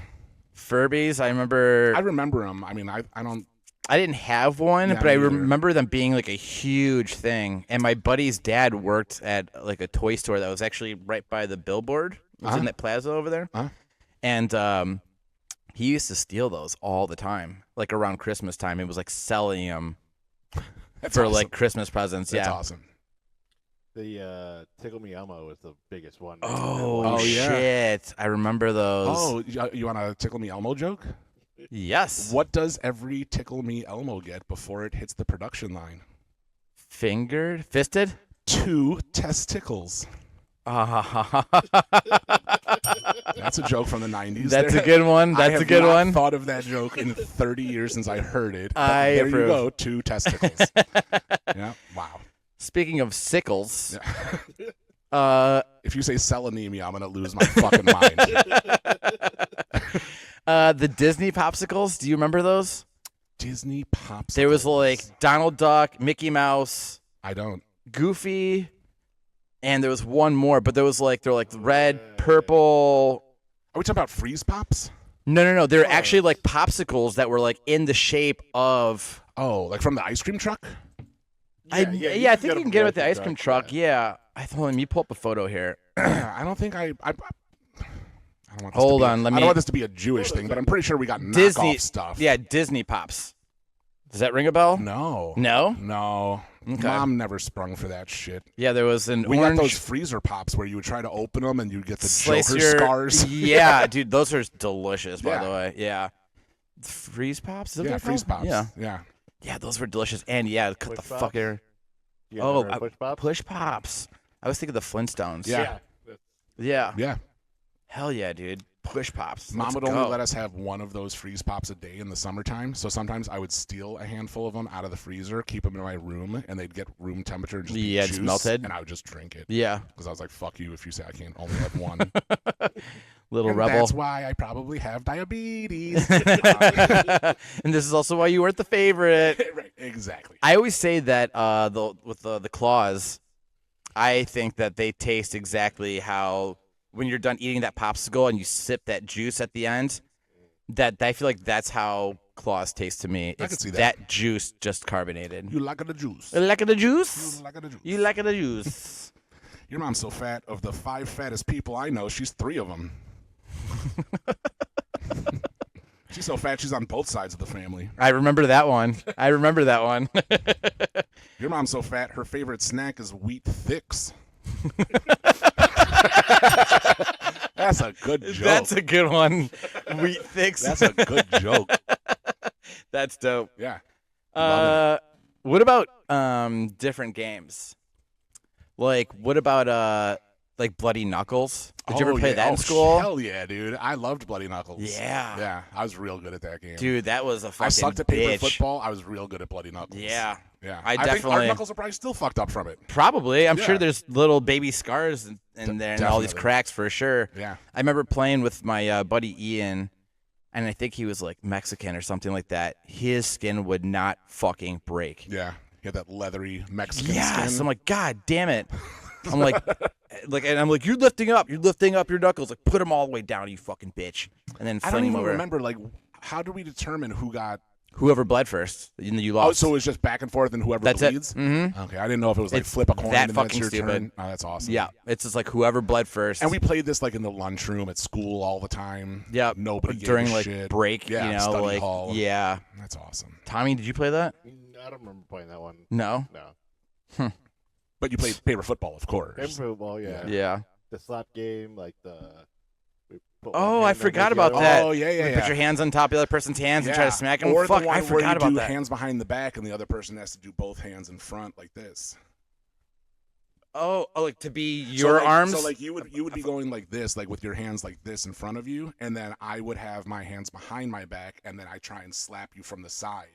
Furbies. I remember. I remember them. I mean, I don't. I didn't have one, Yeah, but I me either. remember them being like a huge thing. And my buddy's dad worked at like a toy store that was actually right by the billboard. It was in that plaza over there. And he used to steal those all the time. Like around Christmas time, it was like selling them That's for awesome. like Christmas presents. That's yeah. awesome. The Tickle Me Elmo was the biggest one. Oh, yeah. shit. I remember those. Oh, you want a Tickle Me Elmo joke? Yes. What does every Tickle Me Elmo get before it hits the production line? Fingered? Fisted? 2 testicles. That's a joke from the 90s. That's a good one. I That's have a good not one. thought of that joke in 30 years since I heard it. But I there approve. you go, 2 testicles. Yeah, wow. Speaking of sickles, If you say selenemia, I'm going to lose my fucking mind. the Disney popsicles, do you remember those? Disney popsicles. There was like Donald Duck, Mickey Mouse, I don't. Goofy, and there was one more, but they're like red, purple. Are we talking about freeze pops? No. They're actually like popsicles that were like in the shape of. Oh, like from the ice cream truck? I think you can get it with the ice cream truck. Yeah. Hold on, let me pull up a photo here. I don't think I don't want this Hold to be, on, let I me- don't want this to be a Jewish thing, but I'm pretty sure we got Disney knockoff stuff. Yeah, Disney Pops. Does that ring a bell? No. No? No. Okay. Mom never sprung for that shit. Yeah, there was an We orange. got those freezer pops where you would try to open them and you'd get the slice Joker your- scars. Yeah, dude, those are delicious. By Yeah. the way, yeah. Freeze pops. Is that what Yeah, they're freeze called? pops. Yeah, Yeah. those were delicious. And yeah, cut the Push pops? fucker. You Oh, remember Push Pops? Push pops. I was thinking the Flintstones. Yeah. Yeah. Yeah. Hell yeah, dude. Push pops. Mom Let's would go. only let us have one of those freeze pops a day in the summertime. So sometimes I would steal a handful of them out of the freezer, keep them in my room, and they'd get room temperature and just be Yeah, it's juice, melted. and I would just drink it. Yeah, Because I was like, fuck you if you say I can't only have one. little And rebel. That's why I probably have diabetes. And this is also why you weren't the favorite. Right, exactly. I always say that with the claws, I think that they taste exactly how when you're done eating that popsicle and you sip that juice at the end. That I feel like that's how claws taste to me. I It's can see that. juice just carbonated. You like the juice. You like the juice? You like the juice. You like the juice? Your mom's so fat. Of the 5 fattest people I know, she's 3 of them. She's so fat, she's on both sides of the family. I remember that one. Your mom's so fat, her favorite snack is wheat thicks. That's a good joke. That's a good one. Wheat thicks. That's a good joke. That's dope. Yeah. Love What about different games? Like, what about like Bloody Knuckles? Did you ever play that in school? Hell yeah, dude. I loved Bloody Knuckles. Yeah. Yeah, I was real good at that game. Dude, that was a fucking I sucked at paper bitch. football. I was real good at Bloody Knuckles. Yeah. Yeah. I think our definitely- knuckles are probably still fucked up from it. Probably. I'm Yeah. sure there's little baby scars in there and all these Definitely. cracks for sure. Yeah. I remember playing with my buddy Ian, and I think he was like Mexican or something like that. His skin would not fucking break. Yeah. He had that leathery Mexican Yes, skin. I'm like, God damn it. I'm like, and I'm like, you're lifting up your knuckles. Like, put them all the way down, you fucking bitch. And then I fling don't them even over. remember, like, how do we determine who got... Whoever bled first, and then you Oh, lost. so it was just back and forth and whoever That's it. bleeds? Mm-hmm. Okay, I didn't know if it was like It's flip a coin that and then it's fucking your stupid. turn. Oh, that's awesome. Yeah, it's just like whoever bled first. And we played this like in the lunchroom at school all the time. yeah, Nobody gave during a like shit. break, Yeah, you know, study like hall. yeah. That's awesome. Tommy, did you play that? I don't remember playing that one. No. No. But you played paper football, of course. Paper football, yeah. Yeah. The slap game, like the. we put Oh, one I hand forgot under the about other that. Oh, yeah, yeah, You yeah. Put your hands on top of the other person's hands and try to smack him. Or Fuck, the one I where forgot you about do that. hands behind the back and the other person has to do both hands in front like this. Oh, like to be So, your like- arms. So like you would be going like this, like with your hands like this in front of you, and then I would have my hands behind my back, and then I try and slap you from the side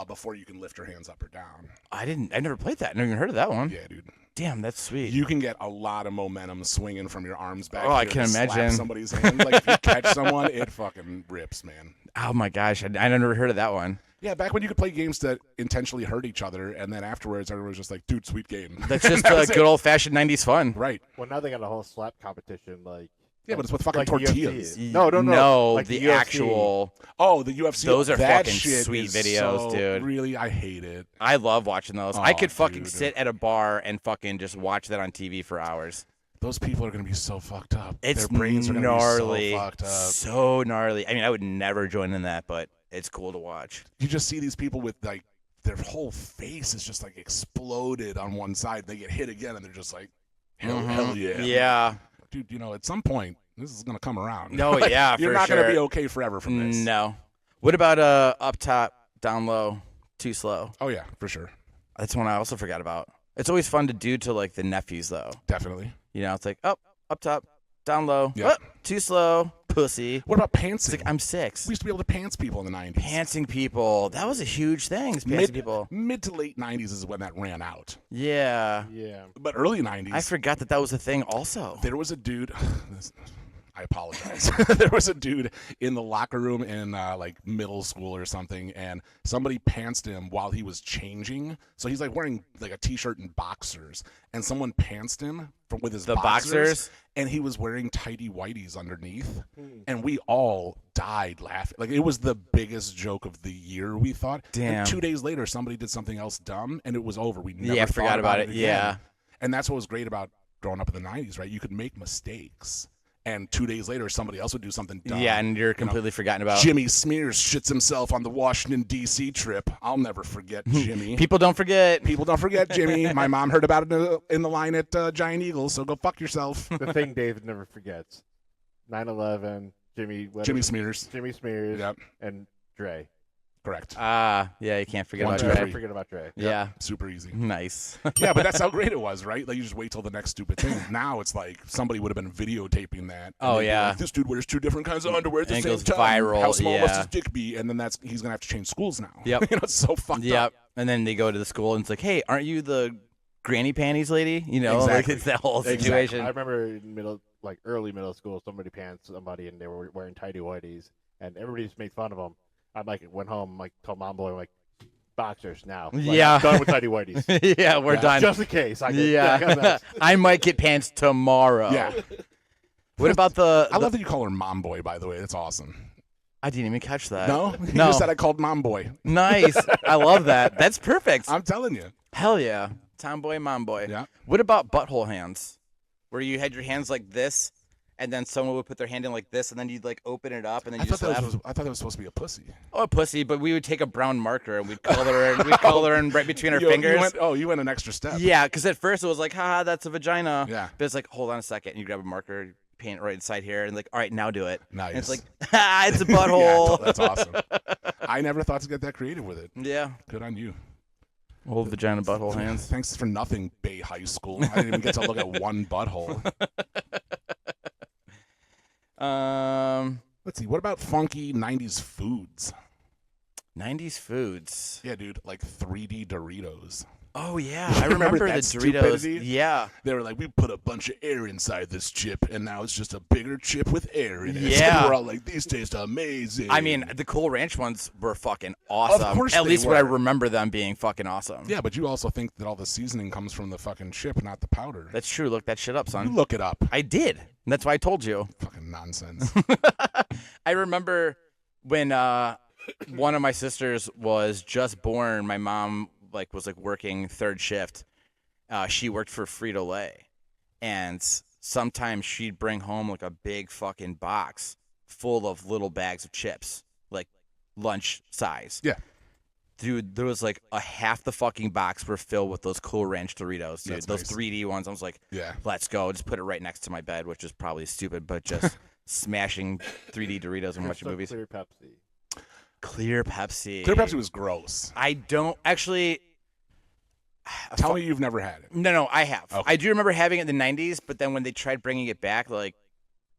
before you can lift your hands up or down. I never played that. I never even heard of that one. Yeah, dude. Damn, that's sweet. You can get a lot of momentum swinging from your arms back. Oh, I here can to slap imagine. somebody's hand. Like if you catch someone, it fucking rips, man. Oh my gosh, I never heard of that one. Yeah, back when you could play games that intentionally hurt each other, and then afterwards everyone was just like, "Dude, sweet game." That's just That was good it. old fashioned '90s fun. Right. Well, now they got a whole slap competition, like. Yeah, but it's with fucking like the tortillas. UFC. No. No, Like the UFC. actual. Oh, the UFC. Those are that fucking shit sweet is videos, so- dude. Really, I hate it. I love watching those. I Oh, could fucking dude. sit at a bar and fucking just watch that on TV for hours. Those people are gonna be so fucked up. It's Their brains are gonna gnarly, be so fucked up. so gnarly. I mean, I would never join in that, but it's cool to watch. You just see these people with like their whole face is just like exploded on one side. They get hit again, and they're just like, hell yeah. Yeah. Dude, you know, at some point, this is going to come around. No, Like, yeah, You're for not going to sure. be okay forever from this. No. What about up top, down low, too slow? Oh, yeah, for sure. That's one I also forgot about. It's always fun to do to like the nephews though. Definitely. You know, it's like up top, down low, Yep. too slow, pussy. What about It's pantsing? like I'm 6. We used to be able to pants people in the 90s. Pantsing people. That was a huge thing. Pantsing people. Mid to late 90s is when that ran out. Yeah. Yeah. But early 90s, I forgot that was a thing also. there was a dude. I apologize. There was a dude in the locker room in like middle school or something, and somebody pantsed him while he was changing. So he's like wearing like a t-shirt and boxers, and someone pantsed him with his The boxers? and he was wearing tighty whities underneath, and we all died laughing. Like it was the biggest joke of the year, we thought. Damn. And 2 days later, somebody did something else dumb, and it was over. We never Yeah, thought forgot about it. again. Yeah. And that's what was great about growing up in the 90s, right? You could make mistakes. And 2 days later, somebody else would do something dumb. Yeah, and you're completely forgotten about. Jimmy Smears shits himself on the Washington, D.C. trip. I'll never forget Jimmy. People don't forget. People don't forget Jimmy. My mom heard about it in the line at Giant Eagle, so go fuck yourself. The thing David never forgets: 9/11, Jimmy Smears. Jimmy Smears, Yep, and Dre. correct. Yeah, you can't forget One, about two, Dre. three. Never forget about Dre. Yeah. Super easy. Nice. Yeah, but that's how great it was, right? Like you just wait till the next stupid thing. Now it's like somebody would have been videotaping that. and Oh, they'd be yeah. like, this dude wears 2 different kinds of underwear at the And it same goes time. viral, How small must yeah. his dick be? And then he's gonna have to change schools now. Yep. You know, it's so fucked Yep. up. And then they go to the school and it's like, hey, aren't you the granny panties lady? You know, Exactly. like it's that whole Exactly. situation. I remember in early middle school, somebody pants somebody and they were wearing tighty whities, and everybody just made fun of them. I went home, told mom boy, boxers now. Yeah. I'm done with tighty whities. Yeah, we're done. Just in case. Yeah. I might get pants tomorrow. Yeah. What about the I love that you call her mom boy, by the way. That's awesome. I didn't even catch that. No? You No. just said I called mom boy. Nice. I love that. That's perfect. I'm telling you. Hell yeah. Tomboy, mom boy. Yeah. What about butthole hands? Where you had your hands like this, and then someone would put their hand in like this, and then you'd open it up, and then I you thought, just laugh. I thought that was supposed to be a pussy. Oh, pussy, but we would take a brown marker and we'd color in right between our fingers. You went an extra step. Yeah, because at first it was like, haha, that's a vagina. Yeah. But it's like, hold on a second. And you grab a marker, you paint it right inside here, and like, all right, now do it. Nice. And it's like, it's a Yeah, butthole. that's awesome. I never thought to get that creative with it. Yeah. Good on you. Old vagina butthole hands. Thanks for nothing, Bay High School. I didn't even get to look at one butthole. Let's see. What about funky 90s foods? 90s foods. Yeah, dude. Like 3D Doritos. Oh, yeah. I Remember remember the that Doritos. stupidity? Yeah. They were like, we put a bunch of air inside this chip, and now it's just a bigger chip with air in it. Yeah. And we're all like, these taste amazing. I mean, the Cool Ranch ones were fucking awesome. course At they least what I were. remember them being fucking awesome. Yeah, but you also think that all the seasoning comes from the fucking chip, not the powder. That's true. Look that shit up, You son. look it up. I did. And that's why I told you. Fucking nonsense. I remember when one of my sisters was just born. My mom was working third shift. She worked for Frito-Lay, and sometimes she'd bring home a big fucking box full of little bags of chips, like lunch size. Yeah. Dude, there was a half the fucking box were filled with those Cool Ranch Doritos, dude. That's those nice. 3D ones. I was like, Yeah. let's go. Just put it right next to my bed, which is probably stupid, but just smashing 3D Doritos and watching movies. Clear Pepsi. Clear Pepsi. Clear Pepsi was gross. I don't actually. Tell me you've never had it. No, I have. Okay. I do remember having it in the 90s, but then when they tried bringing it back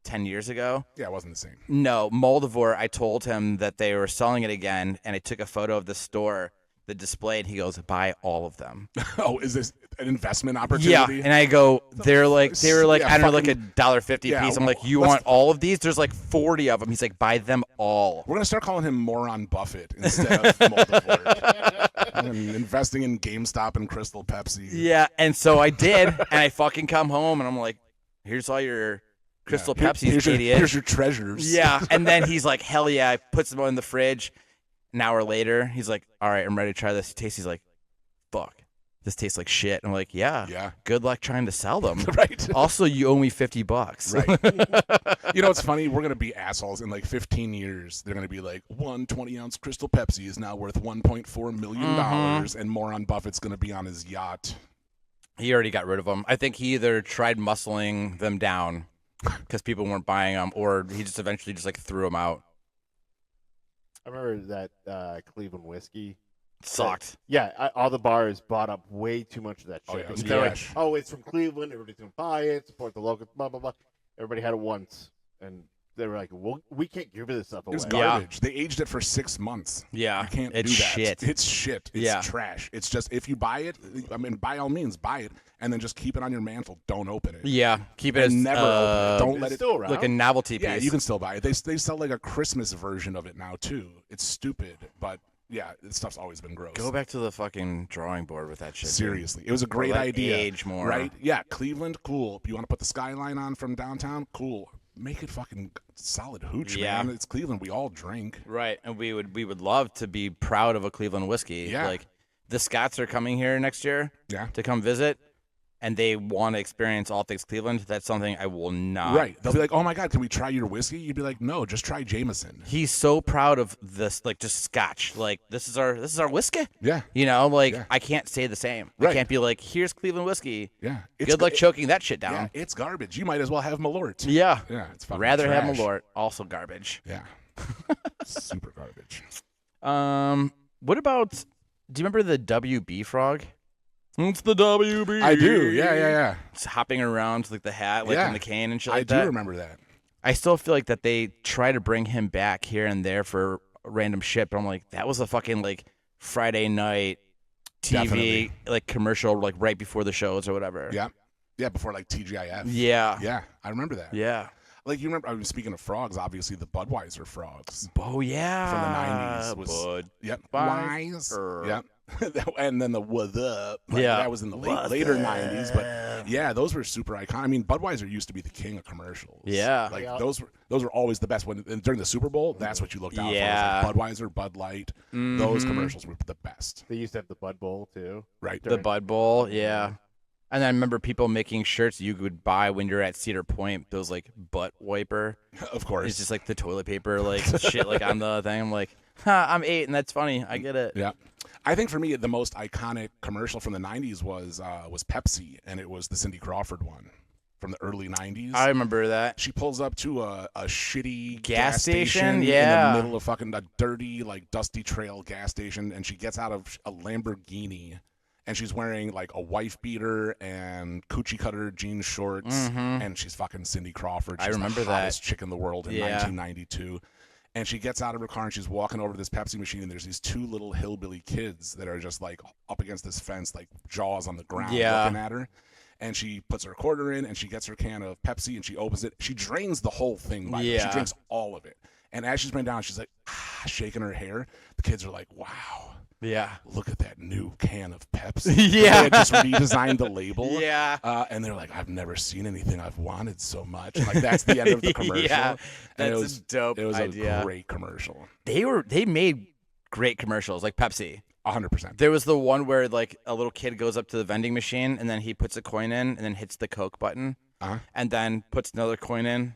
10 years ago, Yeah, it wasn't the same. no, Moldavore, I told him that they were selling it again, and I took a photo of the store that displayed. He goes, buy all of them. Oh, is this an investment Yeah, opportunity? and I go, they were Yeah, I don't know, fucking- $1.50 yeah, piece. I'm like, you let's- want all of these? There's 40 of them. He's like, buy them all. We're gonna start calling him Moron Buffett instead of Moldavore. And investing in GameStop and Crystal Pepsi. Yeah, and so I did, and I fucking come home, and I'm like, here's all your Crystal Here- Pepsis, here's your, idiot. Here's your treasures. Yeah, and then he's like, hell yeah, I puts them in the fridge. An hour later, he's like, all right, I'm ready to try this. He tastes, he's like, fuck, this tastes like shit. I'm like, yeah. Yeah. Good luck trying to sell them. Right. Also, you owe me $50. Right. You know what's funny? We're gonna be assholes in like 15 years. They're gonna be like, one 20-ounce Crystal Pepsi is now worth $1.4 million, and Warren Buffett's gonna be on his yacht. He already got rid of them. I think he either tried muscling them down because people weren't buying them, or he just eventually just like threw them out. I remember that Cleveland whiskey. Sucked. Yeah, all the bars bought up way too much of that shit. Oh, yeah, it was They're like, trash. oh, it's from Cleveland. Everybody's going to buy it, support the local, blah, blah, blah. Everybody had it once. And they were like, well, we can't give this stuff It away. was garbage. They aged it for 6 months. Yeah. You can't It's do that. shit. It's shit. It's Yeah. trash. It's just, if you buy it, I mean, by all means, buy it, and then just keep it on your mantle. Don't open it. Yeah. Keep it And as never open it. Don't It's let it. still around. like a novelty Yeah, piece. you can still buy it. They sell like a Christmas version of it now too. It's stupid, but yeah, this stuff's always been gross. Go back to the fucking drawing board with that shit. dude. Seriously, it was a great let idea. age more. Right? Yeah, Cleveland, cool. You want to put the skyline on from downtown? Cool. Make it fucking solid hooch, Yeah. man. It's Cleveland. We all drink. Right, and we would love to be proud of a Cleveland whiskey. Yeah. Like the Scots are coming here next year Yeah. to come visit, and they want to experience all things Cleveland. That's something I will not. Right. They'll be like, "Oh my God, can we try your whiskey?" You'd be like, "No, just try Jameson." He's so proud of this, like just Scotch. Like this is our whiskey. Yeah. You know, like Yeah. I can't say the same. I Right. can't be like, here's Cleveland whiskey. Yeah. Good luck choking that shit Yeah, down. it's garbage. You might as well have Malort. Yeah. Yeah, it's fucking Rather have trash. Malort. Also garbage. Yeah. Super garbage. What about? Do you remember the WB frog? It's the WB. I do. Yeah. It's hopping around like the hat, like Yeah. in the cane and shit I like do that. remember that. I still feel like that they try to bring him back here and there for random shit, but I'm like, that was a fucking like Friday night TV Definitely. like commercial, like right before the shows or whatever. Yeah. Yeah, before like TGIF. Yeah. Yeah, I remember that. Yeah. Like you remember, I was speaking of frogs, obviously the Budweiser frogs Oh yeah. from the 90s was Bud. yep, Wise. Wise. Yep. And then the What Up. Like, Yeah. that was in the later 90s, but yeah, those were super iconic. I mean, Budweiser used to be the king of commercials. Yeah. Like Yeah. those were always the best when during the Super Bowl, that's what you looked out Yeah. for. Was like Budweiser, Bud Light. Those Mhm. commercials were the best. They used to have the Bud Bowl, too. Right. The Bud Bowl, yeah. And I remember people making shirts you could buy when you're at Cedar Point. Those like butt wiper. Of course. It's just like the toilet paper, like shit, like on the thing. I'm like, I'm 8, and that's funny. I get it. Yeah. I think for me the most iconic commercial from the 90s was Pepsi, and it was the Cindy Crawford one from the early 90s. I remember that. She pulls up to a shitty Gas station? in Yeah. the middle of fucking a dirty, like dusty trail gas station, and she gets out of a Lamborghini, and she's wearing like a wife beater and coochie cutter jean shorts, and she's fucking Cindy Crawford. She's I remember the that. hottest chick in the world in Yeah. 1992. And she gets out of her car and she's walking over to this Pepsi machine, and there's these two little hillbilly kids that are just like up against this fence, like jaws on the ground, Yeah. looking at her. And she puts her quarter in, and she gets her can of Pepsi, and she opens it. She drains the whole thing. By the way. Yeah. She drinks all of it. And as she's bringing down, she's like shaking her hair. The kids are like, "Wow, Yeah. look at that new can of Pepsi." Yeah. They had just redesigned the label. Yeah. And they're like, "I've never seen anything I've wanted so much." Like that's the end of the commercial. Yeah, And that's it was a dope It was idea. a great commercial. They made great commercials, like Pepsi. 100%. There was the one where like a little kid goes up to the vending machine and then he puts a coin in and then hits the Coke button, Uh-huh. and then puts another coin in,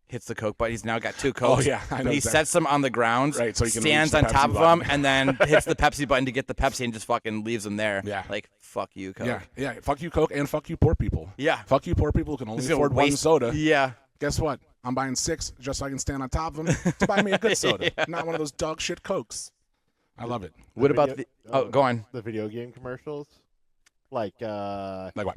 hits the Coke button. He's now got 2 Cokes. Oh, yeah, I know He exactly. sets them on the ground, Right, so he can stands reach on the top Pepsi of them, button. and then hits the Pepsi button to get the Pepsi and just fucking leaves them there. Yeah. Like, fuck you, Coke. Yeah, yeah. Fuck you, Coke, and fuck you, poor people. Yeah. Fuck you, poor people who can only He's gonna afford one waste- soda. Yeah. Guess what? I'm buying 6 just so I can stand on top of them to buy me a good soda, Yeah. not one of those dog shit Cokes. I love it. What about video- the... Oh, go on. The video game commercials? Like Like what?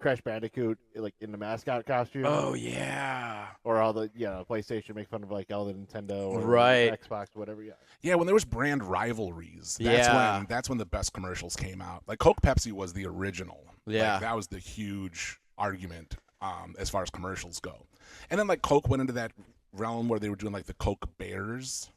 Crash Bandicoot, like in the mascot costume? Oh, yeah. Or all the, PlayStation make fun of like all the Nintendo or Right. Xbox, whatever. Yeah. Yeah, when there was brand rivalries, Yeah. that's when the best commercials came out. Like Coke Pepsi was the original. Yeah. Like, that was the huge argument as far as commercials go. And then like Coke went into that realm where they were doing like the Coke Bears.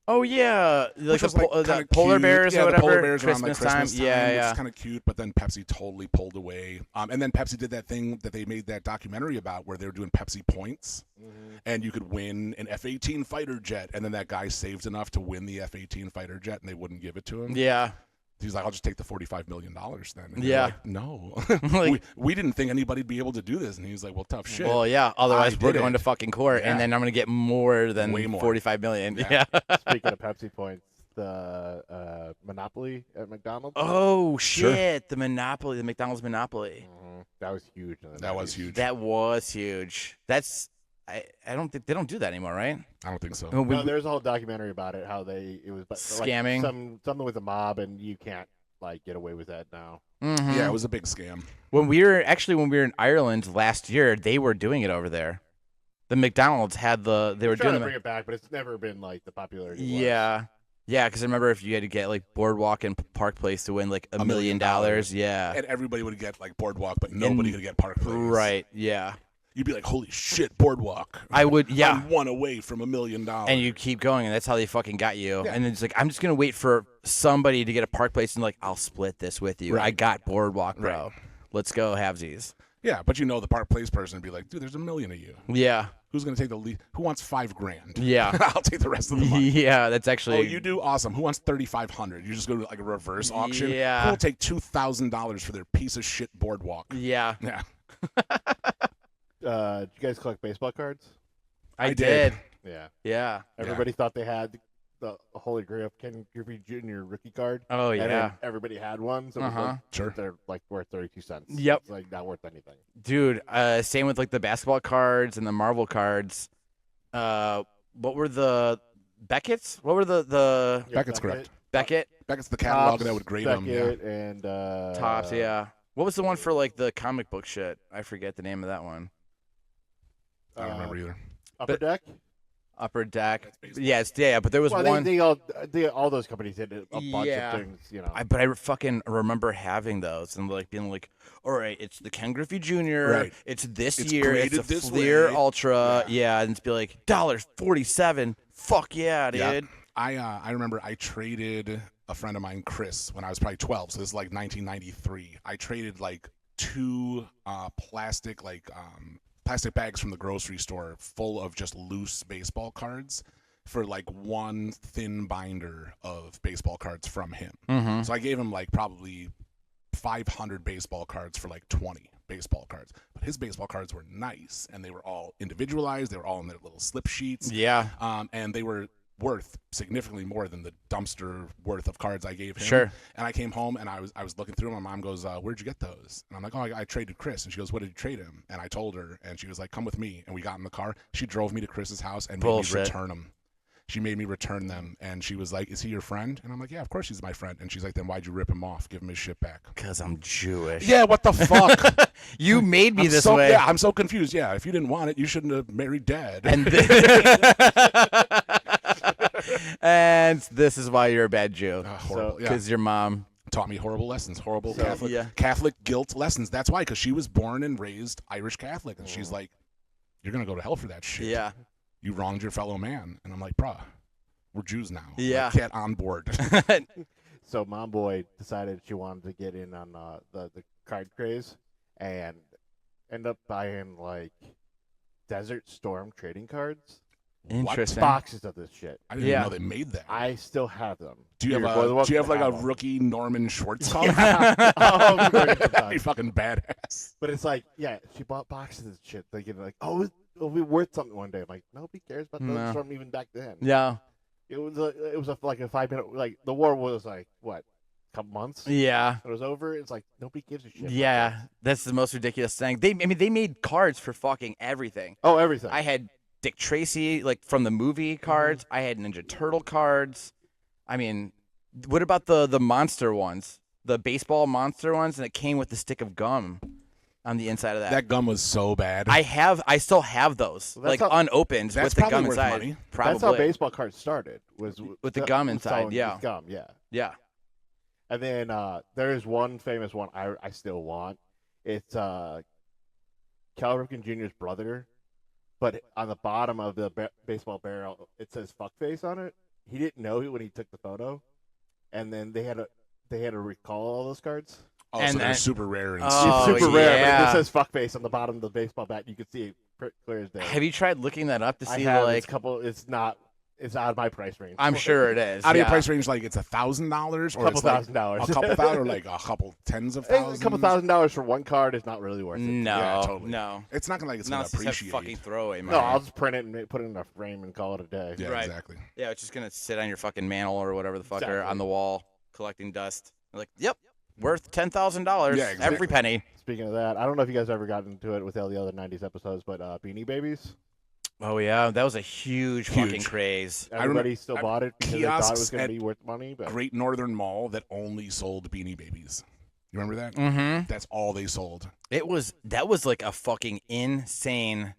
Oh, yeah. Like Which the, was, like, the kinda polar cute. bears Yeah, or the whatever. polar bears around like Christmas Christmas time. Yeah, Which yeah. is kind of cute, but then Pepsi totally pulled away. And then Pepsi did that thing that they made that documentary about where they were doing Pepsi points, and you could win an F-18 fighter jet, and then that guy saved enough to win the F-18 fighter jet, and they wouldn't give it to him. Yeah. He's like, I'll just take the $45 million then. And Yeah. like, no. Like- we didn't think anybody'd be able to do this. And he was like, well, tough shit. Well, yeah. Otherwise, I we're did going it. to fucking court, Yeah. and then I'm going to get more than Way more. $45 million. Yeah. Yeah. Speaking of Pepsi points, the Monopoly at McDonald's. Oh Sure. shit! The Monopoly, the McDonald's Monopoly. That was huge. in the That was 90s. huge. That was huge. That's I don't think they don't do that anymore, right? I don't think so. I mean, No, there's a whole documentary about it. How it was Scamming? like something with a mob, and you can't like get away with that now. mhm. Yeah, it was a big scam. When we were in Ireland last year, they were doing it over there. The McDonald's had they were They're trying doing to them. bring it back, but it's never been like the popularity. it was. Yeah. Yeah, because I remember if you had to get like Boardwalk and Park Place to win like $1 million. Yeah. And everybody would get like Boardwalk, but nobody could get Park Place. Right. Yeah. You'd be like, holy shit, Boardwalk. I would. Yeah. I'm one away from $1 million. And you keep going, and that's how they fucking got you. Yeah. And then it's like, I'm just gonna wait for somebody to get a Park Place, and like, I'll split this with you. Right. I got Boardwalk, bro. Right. Let's go halvesies. Yeah, but you know the Park Place person would be like, dude, there's $1 million of you. Yeah. Who's going to take the lead? Who wants $5,000? Yeah. I'll take the rest of the money. Yeah, that's actually. Oh, you do? Awesome. Who wants $3,500? You just go to like a reverse auction. Yeah. Who will take $2,000 for their piece of shit Boardwalk? Yeah, Yeah. Did you guys collect baseball cards? I did. did. Yeah. Yeah. Everybody thought they had the Holy Grail Ken Griffey Jr. rookie card. Oh And yeah. then everybody had one, so it was Uh-huh. like, Sure. they're like worth 32 cents. Yep. It's like not worth anything. Dude, same with like the basketball cards and the Marvel cards. What were the Beckett's? What were the Yeah, Beckett's correct. Beckett Beckett's the catalog Topps, that would grade them. Yeah. Beckett, and tops? Yeah. What was the one for like the comic book shit? I forget the name of that one. I don't remember either. Upper Deck. Upper Deck. That's baseball. Yeah, but there was Well, one. they all those companies did a bunch Yeah. of things, you know. But I fucking remember having those and like being like, all right, it's the Ken Griffey Jr. Right. It's this It's year. It's graded a this Fleer way. Ultra. Yeah, and it's be like $1.47. Fuck yeah, dude. Yeah. I remember I traded a friend of mine, Chris, when I was probably 12. So this is like 1993. I traded like two plastic bags from the grocery store full of just loose baseball cards for like one thin binder of baseball cards from him. Mm-hmm. So I gave him like probably 500 baseball cards for like 20 baseball cards. But his baseball cards were nice, and they were all individualized. They were all in their little slip sheets. Yeah. And they were worth significantly more than the dumpster worth of cards I gave him. Sure. And I came home and I was looking through them. My mom goes, "Where'd you get those?" And I'm like, "Oh, I traded Chris." And she goes, "What did you trade him?" And I told her, and she was like, "Come with me." And we got in the car. She drove me to Chris's house and made Bullshit. me return them. She made me return them, and she was like, "Is he your friend?" And I'm like, "Yeah, of course he's my friend." And she's like, "Then why'd you rip him off? Give him his shit back." Because I'm Jewish. Yeah, what the fuck? You made me I'm this so, way. Yeah, I'm so confused. Yeah, if you didn't want it, you shouldn't have married Dad. And and this is why you're a bad Jew. Horrible. Yeah. Because your mom. Taught me horrible lessons, horrible So, Catholic yeah. Catholic guilt lessons. That's why, because she was born and raised Irish Catholic, and she's like, "You're gonna go to hell for that shit. Yeah. You wronged your fellow man." And I'm like, "Bruh, we're Jews now. Yeah. Like, get on board." So Mom Boy decided she wanted to get in on the card craze, and end up buying like Desert Storm trading cards. Interesting. Boxes of this shit. I didn't Yeah. even know they made that. I still have them. Do you You're have more than a welcome to like a have them. rookie Norman Schwartz card? Oh, I'm very good. You fucking badass. But it's like, yeah, she bought boxes of shit thinking like, oh, it'll be worth something one day. I'm like, nobody cares about No. Desert Storm even back then. Yeah. It was like a 5 minute, like the war was like what, a couple months. Yeah. It was over. It's like nobody gives a shit. about Yeah. this. That's the most ridiculous thing. They made cards for fucking everything. Oh, everything. I had Dick Tracy, like from the movie cards. I had Ninja Turtle cards. I mean, what about the monster ones? The baseball monster ones, and it came with the stick of gum on the inside of that. That gum was so bad. I still have those, Well, that's like how- unopened That's with the gum probably worth inside. money. Probably. That's how baseball cards started. Was With the gum inside, selling yeah. with gum, yeah. Yeah. And then there is one famous one I still want. It's Cal Ripken Jr.'s brother, but on the bottom of the baseball barrel it says "fuckface" on it. He didn't know it when he took the photo, and then they had to recall all those cards. Oh, And so they're then- super rare. And Oh, It's super rare, yeah. but it says "fuckface" on the bottom of the baseball bat. You can see it clear as day. Have you tried looking that up to I see have like? it's couple. It's not. it's out of my price range. I'm sure it is. Out of your yeah. price range, like it's $1,000 or Couple it's like $1,000. a couple thousand, or like a couple tens of thousands. A couple $1,000 for one card is not really worth it. No, Yeah, totally. no. It's not gonna like it's Not gonna unless you have appreciate. fucking throwaway money. No, I'll just print it and put it in a frame and call it a day. Yeah, Right. exactly. Yeah, it's just gonna sit on your fucking mantle or whatever the fuck, or Exactly. on the wall collecting dust. You're like, yep, worth $10,000. Yeah, exactly. Every penny. Speaking of that, I don't know if you guys ever got into it with all the other 90s episodes, but Beanie Babies, Oh yeah, that was a huge Huge. fucking craze. everybody still bought it because they thought it was kiosks going to at be worth money. But Great Northern Mall that only sold Beanie Babies. You remember that? Mm-hmm. That's all they sold. That was like a fucking insane.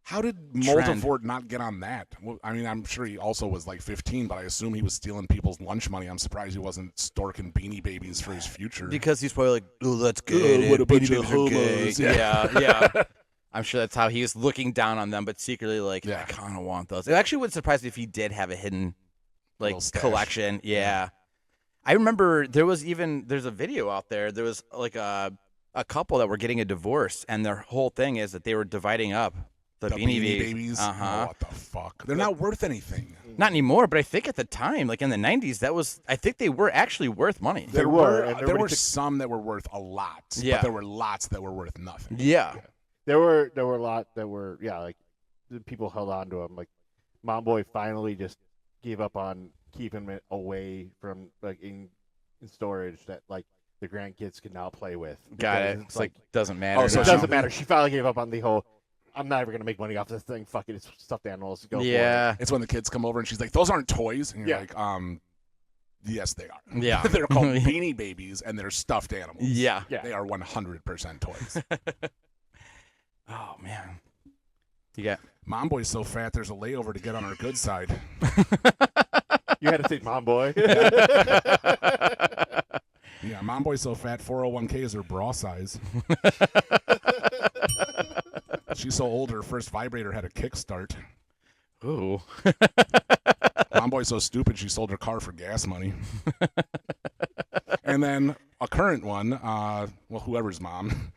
How did Trend. Multifort not get on that? Well, I mean, I'm sure he also was like 15, but I assume he was stealing people's lunch money. I'm surprised he wasn't storking Beanie Babies for his future. Because he's probably like, oh, that's good. what a bunch Beanie of Babies are gay." hobos. Yeah, yeah. I'm sure that's how he was looking down on them, but secretly like, Yeah. I kind of want those. It actually wouldn't surprise me if he did have a hidden like Little stash. collection. Yeah. I remember there's a video out there. There was like a couple that were getting a divorce, and their whole thing is that they were dividing up the Beanie Babies. Oh, what the fuck? They're not worth anything. Not anymore, but I think at the time, like in the 90s, I think they were actually worth money. They were, and There everybody were took- some that were worth a lot. Yeah. But there were lots that were worth nothing. Yeah. there were a lot that were like the people held on to them. Like Mom Boy finally just gave up on keeping it away from like in storage that like the grandkids can now play with. Got Because it. It's It's like doesn't matter. Oh, so it now. doesn't matter. She finally gave up on the whole. I'm never gonna make money off this thing. Fuck it, it's stuffed animals. Go Yeah. It's when the kids come over and she's like, "Those aren't toys," and you're Yeah. like, yes, they are. Yeah. They're called Beanie Babies, and they're stuffed animals. Yeah. Yeah. They are 100% toys. Oh man. You got Mom Boy's so fat, there's a layover to get on our good side. You had to say Mom Boy. Yeah, Mom Boy's so fat, 401k is her bra size. She's so old, her first vibrator had a kickstart. ooh. Mom Boy's so stupid, she sold her car for gas money. And then a current one, well, whoever's mom,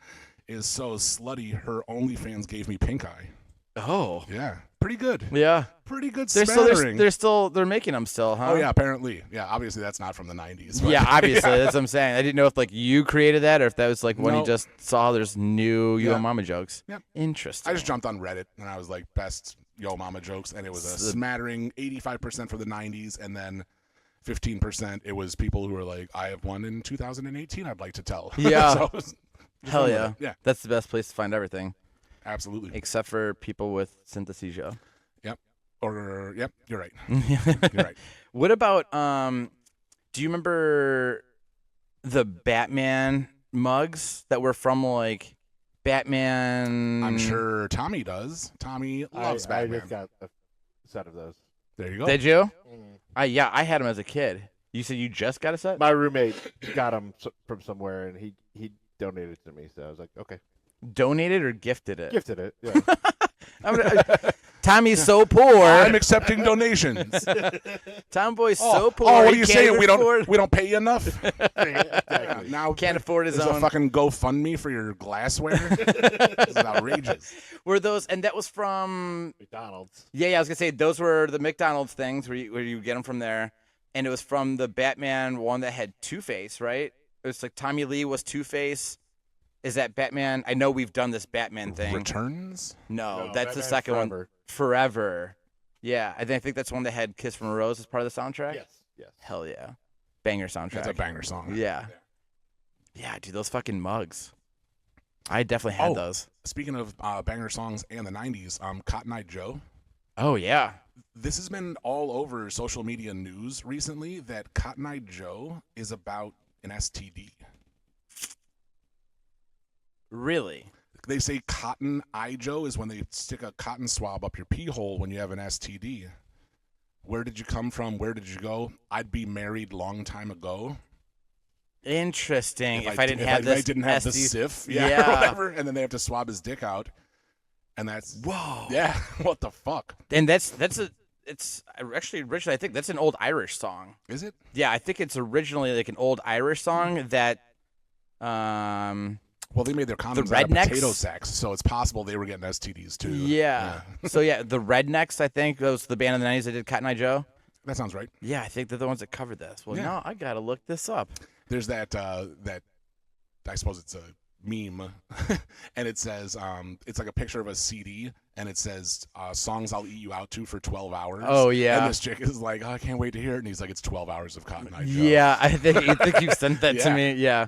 is so slutty, her OnlyFans gave me pink eye. Oh. Yeah, pretty good. Yeah. Pretty good They're smattering. still they're making them still, huh? Oh, yeah, apparently. Yeah, obviously that's not from the 90s. but- Yeah, obviously. That's what I'm saying. I didn't know if like you created that or if that was like when No. you just saw there's new Yo Yeah. Mama jokes. Yep. Interesting. I just jumped on Reddit and I was like, best Yo Mama jokes, and it was a smattering 85% for the 90s, and then 15% it was people who were like, I have one in 2018 I'd like to tell. Yeah. So it was- Hell fun with yeah. it. Yeah, That's the best place to find everything. absolutely. Except for people with synesthesia. Yep. Or, yep, you're right. You're right. What about do you remember the Batman mugs that were from like Batman? I'm sure Tommy does. Tommy loves I Batman. just got a set of those. There you go. Did you? Mm. Yeah, I had them as a kid. You said you just got a set? My roommate got them from somewhere, and he donated it to me. So I was like, okay, Donated or gifted it? gifted it. Yeah. Tommy's so poor. I'm accepting donations. Tomboy's Oh, so poor. oh, what are he you can't saying? even We don't afford- pay you enough? Exactly. Now Can't afford his there's own. a fucking GoFundMe for your glassware. This is outrageous. Were those? And that was from. McDonald's. Yeah. I was gonna say those were the McDonald's things where you get them from there, and it was from the Batman one that had Two-Face, right? It was like Tommy Lee was Two-Face. Is that Batman? I know we've done this Batman thing. Returns? No, No, that's the Batman second one. Forever. Forever. Yeah, I think that's one that had "Kiss from a Rose" as part of the soundtrack. Yes. Yes. Hell yeah, banger soundtrack. That's a banger song. Yeah. Yeah, dude, those fucking mugs. I definitely had Oh. those. Speaking of banger songs and the 90s, Cotton Eye Joe. Oh yeah. This has been all over social media news recently that Cotton Eye Joe is about an STD. Really? They say Cotton Eye Joe is when they stick a cotton swab up your pee hole when you have an STD. Where did you come from? Where did you go? I'd be married long time ago. Interesting. If I didn't have if this I didn't have the SD SIF, Yeah. or whatever, and then they have to swab his dick out, and that's Whoa. yeah. What the fuck And it's actually originally I think that's an old Irish song. is it? Yeah, I think it's originally like an old Irish song that Well, they made their condoms The out of Rednecks? potato sacks, so it's possible they were getting STDs too. Yeah. So yeah, the Rednecks, I think, was the band in the 90s that did Cotton Eye Joe. That sounds right. Yeah, I think they're the ones that covered this. Well, Yeah. no, I gotta look this up. There's that I suppose it's a meme, and it says it's like a picture of a CD, and it says songs I'll eat you out to for 12 hours. Oh, yeah. And this chick is like, oh, I can't wait to hear it, and he's like, it's 12 hours of Cotton Eye Joe. Yeah, I think you sent that to Yeah. me. Yeah.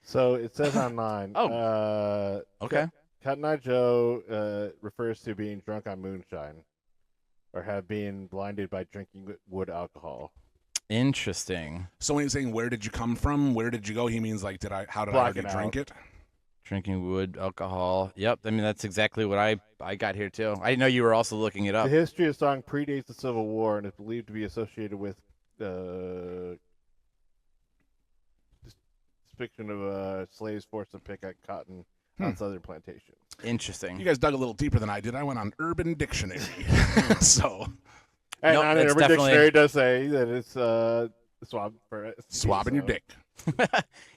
So it says online. Okay. Cotton Eye Joe refers to being drunk on moonshine, or have been blinded by drinking wood alcohol. Interesting. So when he's saying where did you come from, where did you go, he means like how did I already Blacking drink out. it? Drinking wood, alcohol. Yep. I mean, that's exactly what I got here too. I didn't know you were also looking it The up. history of the song predates the Civil War and is believed to be associated with depiction of slaves forced to pick at cotton on southern plantations. Interesting. You guys dug a little deeper than I did. I went on Urban Dictionary. So And Nope, on it's Urban definitely- Dictionary does say that it's swab for STD, swabbing your so- dick.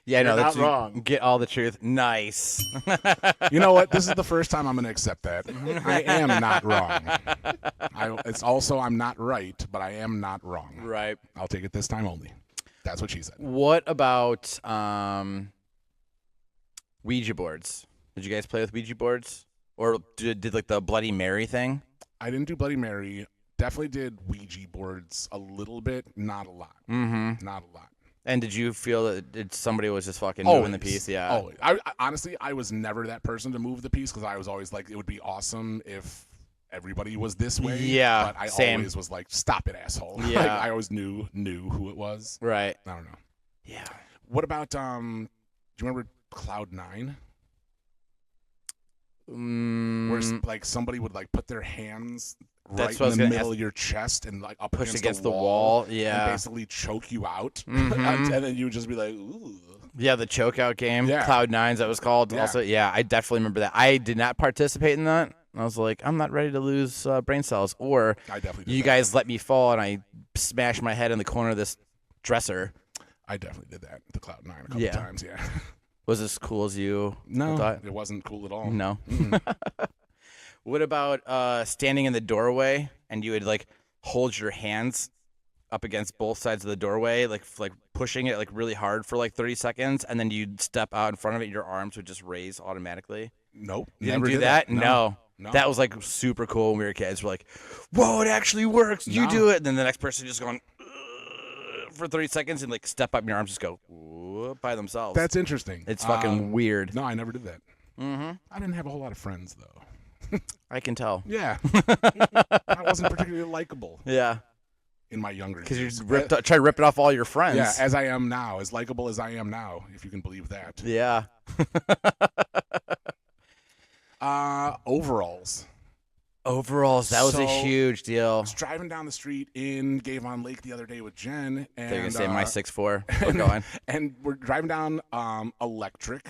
Yeah, no, You're that's not wrong. Get all the truth. Nice. You know what? This is the first time I'm going to accept that. I am not wrong. It's also I'm not right, but I am not wrong. Right. I'll take it this time only. That's what she said. What about Ouija boards? Did you guys play with Ouija boards, or did like the Bloody Mary thing? I didn't do Bloody Mary. Definitely did Ouija boards a little bit, not a lot. Mm-hmm. Not a lot. And did you feel that somebody was just fucking moving the piece? Yeah. Oh, I honestly, I was never that person to move the piece because I was always like, it would be awesome if everybody was this way. Yeah, but I same. always was like, stop it, asshole. Yeah. Like, I always knew who it was. Right. I don't know. Yeah. What about do you remember Cloud9? Where like somebody would like put their hands That's right what I was in the gonna middle ask. of your chest and like up Push against the wall. and Yeah. basically choke you out. Mhm. And then you would just be like, ooh. Yeah, the chokeout game, Yeah. Cloud9s, that was called. Yeah. Also, yeah, I definitely remember that. I did not participate in that. I was like, I'm not ready to lose brain cells. Or I definitely did you that. guys let me fall and I smashed my head in the corner of this dresser. I definitely did that, the Cloud9 a couple Yeah. times, yeah. Was as cool as you No, thought? it wasn't cool at all. No. Mm-mm. What about standing in the doorway and you would like hold your hands up against both sides of the doorway, like pushing it like really hard for like 30 seconds, and then you'd step out in front of it, your arms would just raise automatically? Nope. You never didn't do did that? No. That was like super cool when we were kids. We're like, whoa, it actually works. You No. do it. And then the next person just going for 30 seconds and like step up and your arms just go whoop, by themselves. That's interesting. It's fucking weird. No, I never did that. Mm-hmm. I didn't have a whole lot of friends, though. I can tell. Yeah. I wasn't particularly likable Yeah. in my younger Because days. you try ripping off all your friends. Yeah, as I am now, as likable as I am now, if you can believe that. Yeah. Overalls. Overalls, that was a So- huge I deal. was driving down the street in Gavon Lake the other day with Jen, and They're gonna say my 6'4". Keep going. and we're driving down Electric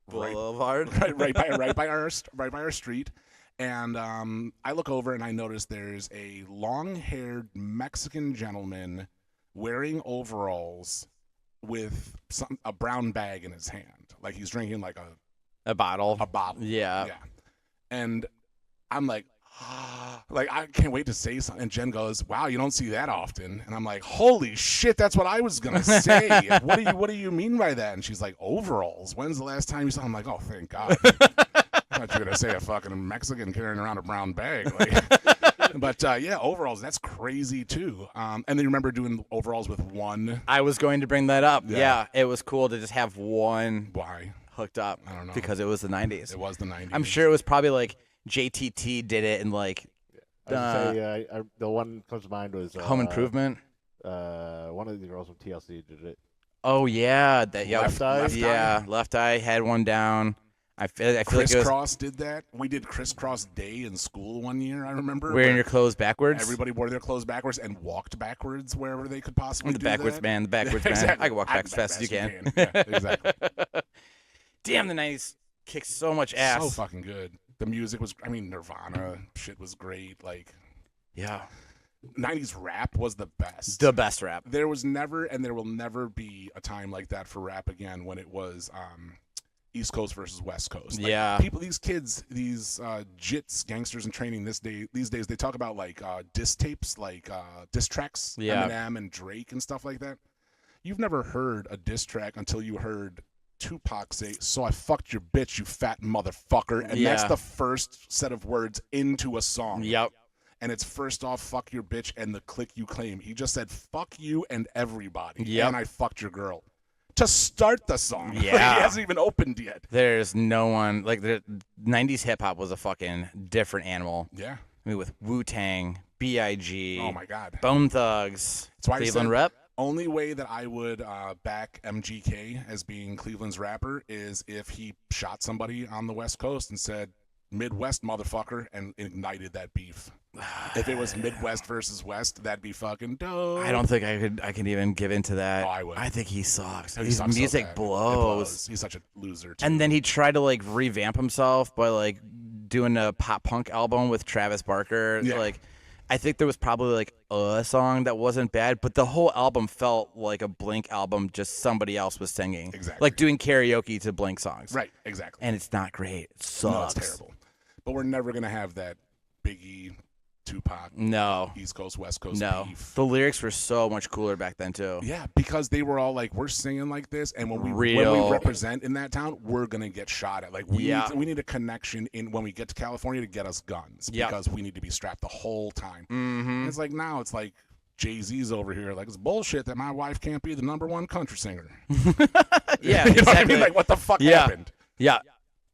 Boulevard. right by our street, and I look over and I notice there's a long-haired Mexican gentleman wearing overalls with a brown bag in his hand, like he's drinking like A bottle. a bottle. Yeah. And I'm like, like I can't wait to say something. And Jen goes, "Wow, you don't see that often." And I'm like, "Holy shit, that's what I was gonna say. What do you mean by that?" And she's like, "Overalls. When's the last time you saw?" I'm like, "Oh, thank God." I thought you were gonna say a fucking Mexican carrying around a brown bag. Like, but yeah, overalls. That's crazy too. And then you remember doing overalls with one. I was going to bring that up. Yeah. Yeah, it was cool to just have one Why? hooked up. I don't know. Because it was the 90s. It was the 90s. I'm sure it was probably like JTT did it and like I would say the one that comes to mind was Home Improvement. One of the girls from TLC did it. Oh yeah, that yeah. Left Eye? Yeah, Left Eye had one down. I feel like it was Crisscross did that. We did crisscross day in school one year. I remember wearing where your clothes backwards. everybody wore their clothes backwards and walked backwards wherever they could possibly the do backwards that. man, the backwards man. Exactly. I can walk back as fast as you can. Yeah, exactly. Damn, the 90s kicked so much ass. So fucking good. The music was. I mean, Nirvana shit was great. Like Yeah, 90s rap was the best. the best rap. There was never and there will never be a time like that for rap again when it was East Coast versus West Coast. Like, Yeah. these kids, these jits, gangsters in training these days, they talk about like diss tapes, like diss tracks, Yeah. Eminem and Drake and stuff like that. You've never heard a diss track until you heard Tupac say, "So I fucked your bitch, you fat motherfucker," and that's Yeah. the first set of words into a song. Yep. And it's first off, "fuck your bitch" and the click you claim. He just said, "Fuck you and everybody," Yep. and I fucked your girl. To start the song. Yeah. He hasn't even opened yet. There's no one like the 90s hip hop was a fucking different animal. Yeah. I mean, with Wu-Tang, B.I.G., Oh my God. Bone Thugs, That's why I Cleveland said, Rep. only way that I would back MGK as being Cleveland's rapper is if he shot somebody on the West Coast and said, "Midwest motherfucker," and ignited that beef. If it was Midwest versus West, that'd be fucking dope. I don't think I could even give into that. Oh, I would. I think he sucks. He His sucks so music bad. It blows. He's such a loser, too. And then he tried to like revamp himself by like doing a pop punk album with Travis Barker. Yeah. Like, I think there was probably like a song that wasn't bad, but the whole album felt like a Blink album, just somebody else was singing. Exactly. Like doing karaoke to Blink songs. Right, exactly. And it's not great. It sucks. No, it's terrible. But we're never going to have that Biggie, Tupac, No. East Coast, West Coast No. beef. The lyrics were so much cooler back then too. Yeah, because they were all like, "We're singing like this, and when we Real. represent in that town, we're gonna get shot at. Like Yeah. we need a connection in when we get to California to get us guns Yep. because we need to be strapped the whole time." Mm-hmm. It's like now it's like Jay-Z's over here, like, it's bullshit that my wife can't be the #1 country singer. Yeah, You know what I exactly. mean? Like, what the fuck Yeah. happened? Yeah.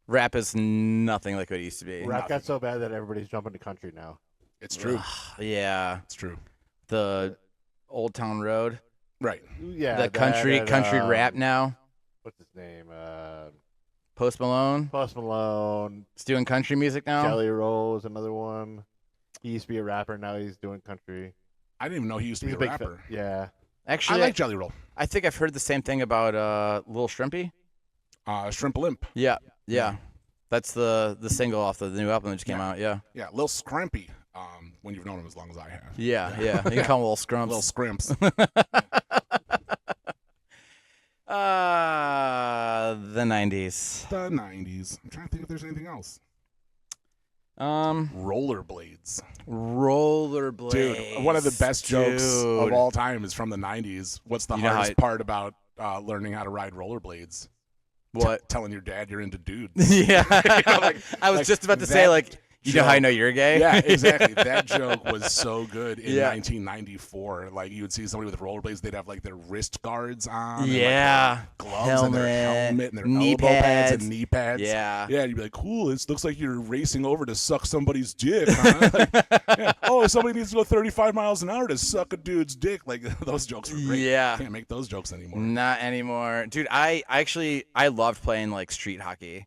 Rap is nothing like what it used to be. Rap got so bad that everybody's jumping to country now. It's true. Yeah. It's true. The Old Town Road. Right. Yeah, The that country and, rap now. What's his name? Post Malone. Post Malone. He's doing country music now. Kelly Rose, another one. He used to be a rapper. Now he's doing country. I didn't even know he used to He's be a big rapper. yeah. Actually, I like Jelly Roll. I think I've heard the same thing about Lil Shrimpy. Shrimp Limp. Yeah. Yeah. That's the single off the new album that just came out. Yeah. Yeah, Lil Scrampy. When you've known him as long as I have. Yeah. Yeah. You can call him Lil Scrumps. Lil Scrimps. The 90s. The 90s. I'm trying to think if there's anything else. Rollerblades. Rollerblades. Dude, one of the best jokes of Dude. all time is from the 90s. What's the You know how hardest I- part about learning how to ride rollerblades? What? Telling your dad you're into dudes. Yeah. like- I was like just about to that say, like, you know how I joke- know you're gay? Yeah, exactly. That joke was so good in Yeah. 1994. Like, you would see somebody with rollerblades, they'd have, like, their wrist guards on. Yeah. And, like, their gloves and their helmet and their knee elbow pads pads. and knee pads. Yeah. Yeah, and you'd be like, cool, it looks like you're racing over to suck somebody's dick, huh? Like, yeah. Oh, somebody needs to go 35 miles an hour to suck a dude's dick. Like, those jokes were great. Yeah. Can't make those jokes anymore. Not anymore. Dude, I loved playing, like, street hockey.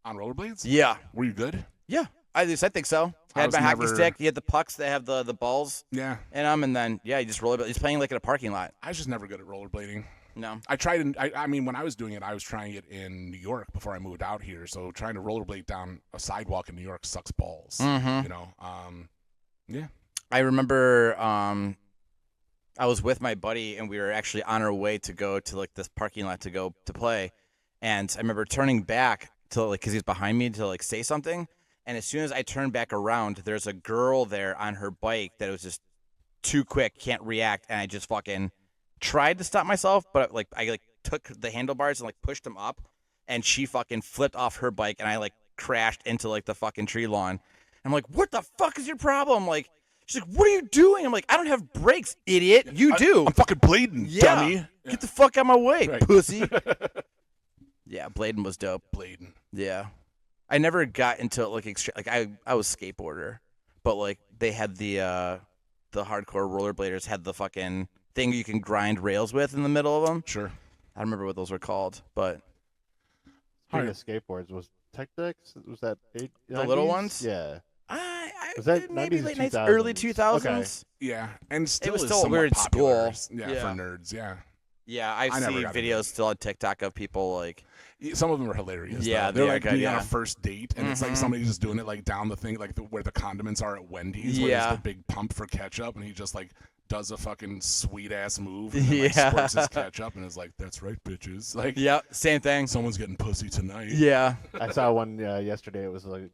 On rollerblades? Yeah. Were you good? Yeah. At least I think so. I Had was my hockey never- stick. You had the pucks that have the balls Yeah. in them, and then, yeah, you just roll it. He's playing, like, in a parking lot. I was just never good at rollerblading. No. I tried, I mean, when I was doing it, I was trying it in New York before I moved out here. So trying to rollerblade down a sidewalk in New York sucks balls. Mhm. You know, yeah. I remember I was with my buddy, and we were actually on our way to go to, like, this parking lot to go to play. And I remember turning back to, like, because he was behind me to, like, say something. And as soon as I turned back around, there's a girl there on her bike that was just too quick, can't react. And I just fucking tried to stop myself, but, like, I, like, took the handlebars and, like, pushed them up. And she fucking flipped off her bike, and I, like, crashed into, like, the fucking tree lawn. I'm like, what the fuck is your problem? Like, she's like, what are you doing? I'm like, I don't have brakes, idiot. You do. I'm fucking bleeding, Yeah. dummy. Get the fuck out of my way, Right. pussy. Yeah, Bladen was dope. Bleeding. Yeah. I never got into, like, like, I was skateboarder, but, like, they had the hardcore rollerbladers had the fucking thing you can grind rails with in the middle of them. Sure. I don't remember what those were called, but Speaking of skateboards, was Tech Decks? Was that The little 90s? ones? Yeah. I Was that maybe 90s or late 90s, 2000s? early 2000s. Yeah, and still was is still somewhat weird popular. school. Yeah, Yeah. for nerds. Yeah. Yeah, I never see got into videos still on TikTok of people, like, Some of them are hilarious. Yeah, though. They're they are like good, being yeah. on a first date, and it's like Mhm. somebody just doing it like down the thing, like where the condiments are at Wendy's, where Yeah. there's the big pump for ketchup, and he just like does a fucking sweet ass move, and then, squirts his ketchup, and is like, "That's right, bitches." Like, yeah, same thing. Someone's getting pussy tonight. Yeah. I saw one yesterday. It was like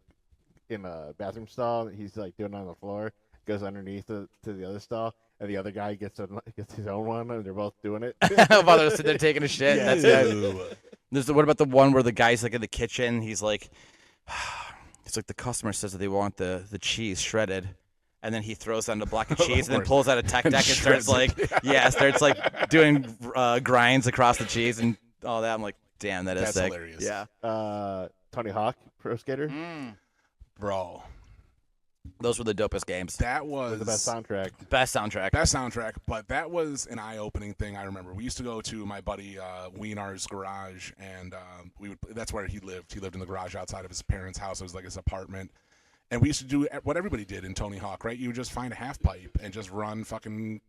in a bathroom stall. He's like doing it on the floor. Goes underneath to the other stall, and the other guy gets his own one, and they're both doing it. While they're sitting there taking a shit. Yeah. That's good. What about the one where the guy's like in the kitchen? He's like, the customer says that they want the cheese shredded. And then he throws on a block of cheese and then pulls out a tech deck and starts like doing grinds across the cheese and all that. I'm like, damn, that's sick. Hilarious. Yeah. Tony Hawk, Pro Skater. Bro. Those were the dopest games. That was the best soundtrack. Best soundtrack, but that was an eye-opening thing. I remember we used to go to my buddy Wienar's garage, and that's where he lived. He lived in the garage outside of his parents' house. It was like his apartment. And we used to do what everybody did in Tony Hawk, right? You would just find a half pipe and just run fucking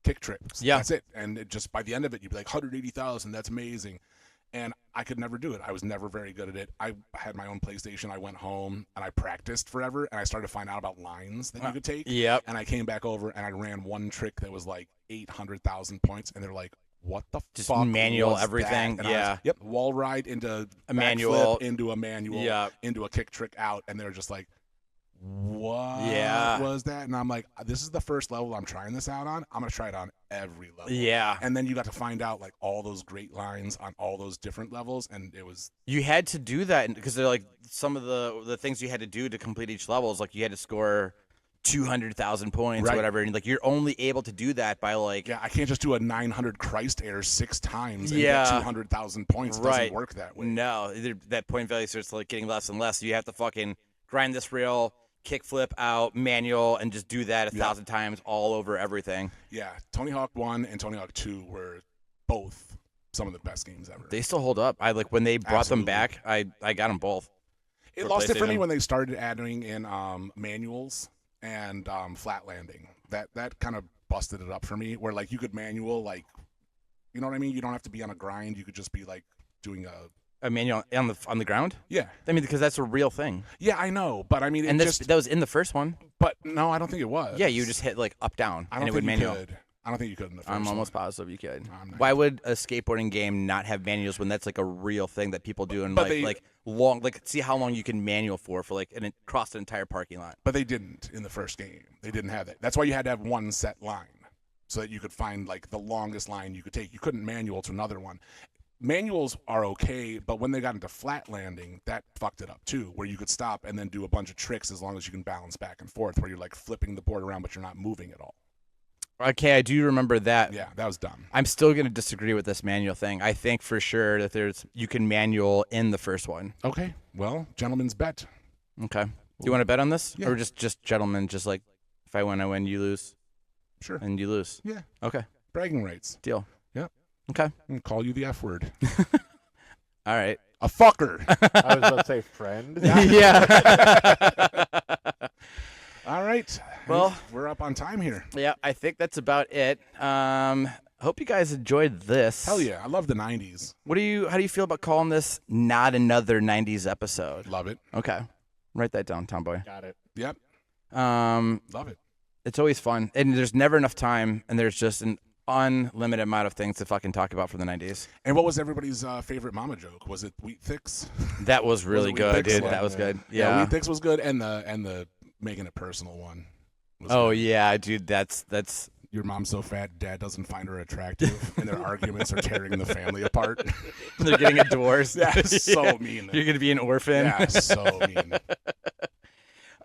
kick tricks. Yeah. That's it. And just by the end of it, you'd be like, 180,000, that's amazing. And I could never do it. I was never very good at it. I had my own PlayStation. I went home and I practiced forever. And I started to find out about lines that you could take. Yep. And I came back over and I ran one trick that was like 800,000 points. And they're like, what the just fuck? Manual was everything. That? Yeah. Yep. Wall ride into a manual. Into a manual. Yeah. Into a kick trick out. And they're just like, what was that? And I'm like, this is the first level I'm trying this out on. I'm going to try it on every level. Yeah. And then you got to find out like all those great lines on all those different levels. And it was. You had to do that because they're like some of the things you had to do to complete each level is like you had to score 200,000 points or whatever. And like you're only able to do that by like. Yeah, I can't just do a 900 Christ air 6 times and get 200,000 points. It doesn't work that way. No, that point value starts like getting less and less. So you have to fucking grind this rail. Kickflip out, manual, and just do that 1,000 times all over everything. Yeah, Tony Hawk 1 and Tony Hawk 2 were both some of the best games ever. They still hold up. I like when they brought them back. I got them both. It lost it for me when they started adding in manuals and flat landing. That kind of busted it up for me. Where like you could manual like, you know what I mean? You don't have to be on a grind. You could just be like doing a manual on the ground? Yeah. I mean, because that's a real thing. Yeah, I know, but I mean, that was in the first one. But no, I don't think it was. Yeah, you just hit like up down, and it would manual. I don't think you could in the first one. I'm almost positive you could. Why would a skateboarding game not have manuals when that's like a real thing that people do and see how long you can manual for like across an entire parking lot? But they didn't in the first game. They didn't have that. That's why you had to have one set line so that you could find like the longest line you could take. You couldn't manual to another one. Manuals are okay, but when they got into flat landing, that fucked it up too, where you could stop and then do a bunch of tricks as long as you can balance back and forth, where you're like flipping the board around, but you're not moving at all. Okay, I do remember that. Yeah, that was dumb. I'm still going to disagree with this manual thing. I think for sure that you can manual in the first one. Okay, well, gentleman's bet. Okay. Do you want to bet on this? Yeah. Or just gentlemen, just like if I win, I win, you lose? Sure. And you lose? Yeah. Okay. Bragging rights. Deal. Yep. Okay. I'm going to call you the F word. All right. A fucker. I was about to say friend. Yeah. All right. Well, we're up on time here. Yeah, I think that's about it. Hope you guys enjoyed this. Hell yeah. I love the 90s. How do you feel about calling this not another 90s episode? Love it. Okay. Write that down, Tomboy. Got it. Yep. Love it. It's always fun. And there's never enough time, and there's just an unlimited amount of things to fucking talk about from the 90s. And what was everybody's favorite mama joke? Was it Wheat Thix? That was really good, dude. That was good. Yeah. Wheat Thix was good, and the making it personal one. Oh, yeah, dude. That's your mom's so fat, dad doesn't find her attractive, and their arguments are tearing the family apart. They're getting a divorce. That's so mean. You're gonna be an orphan. Yeah, so mean.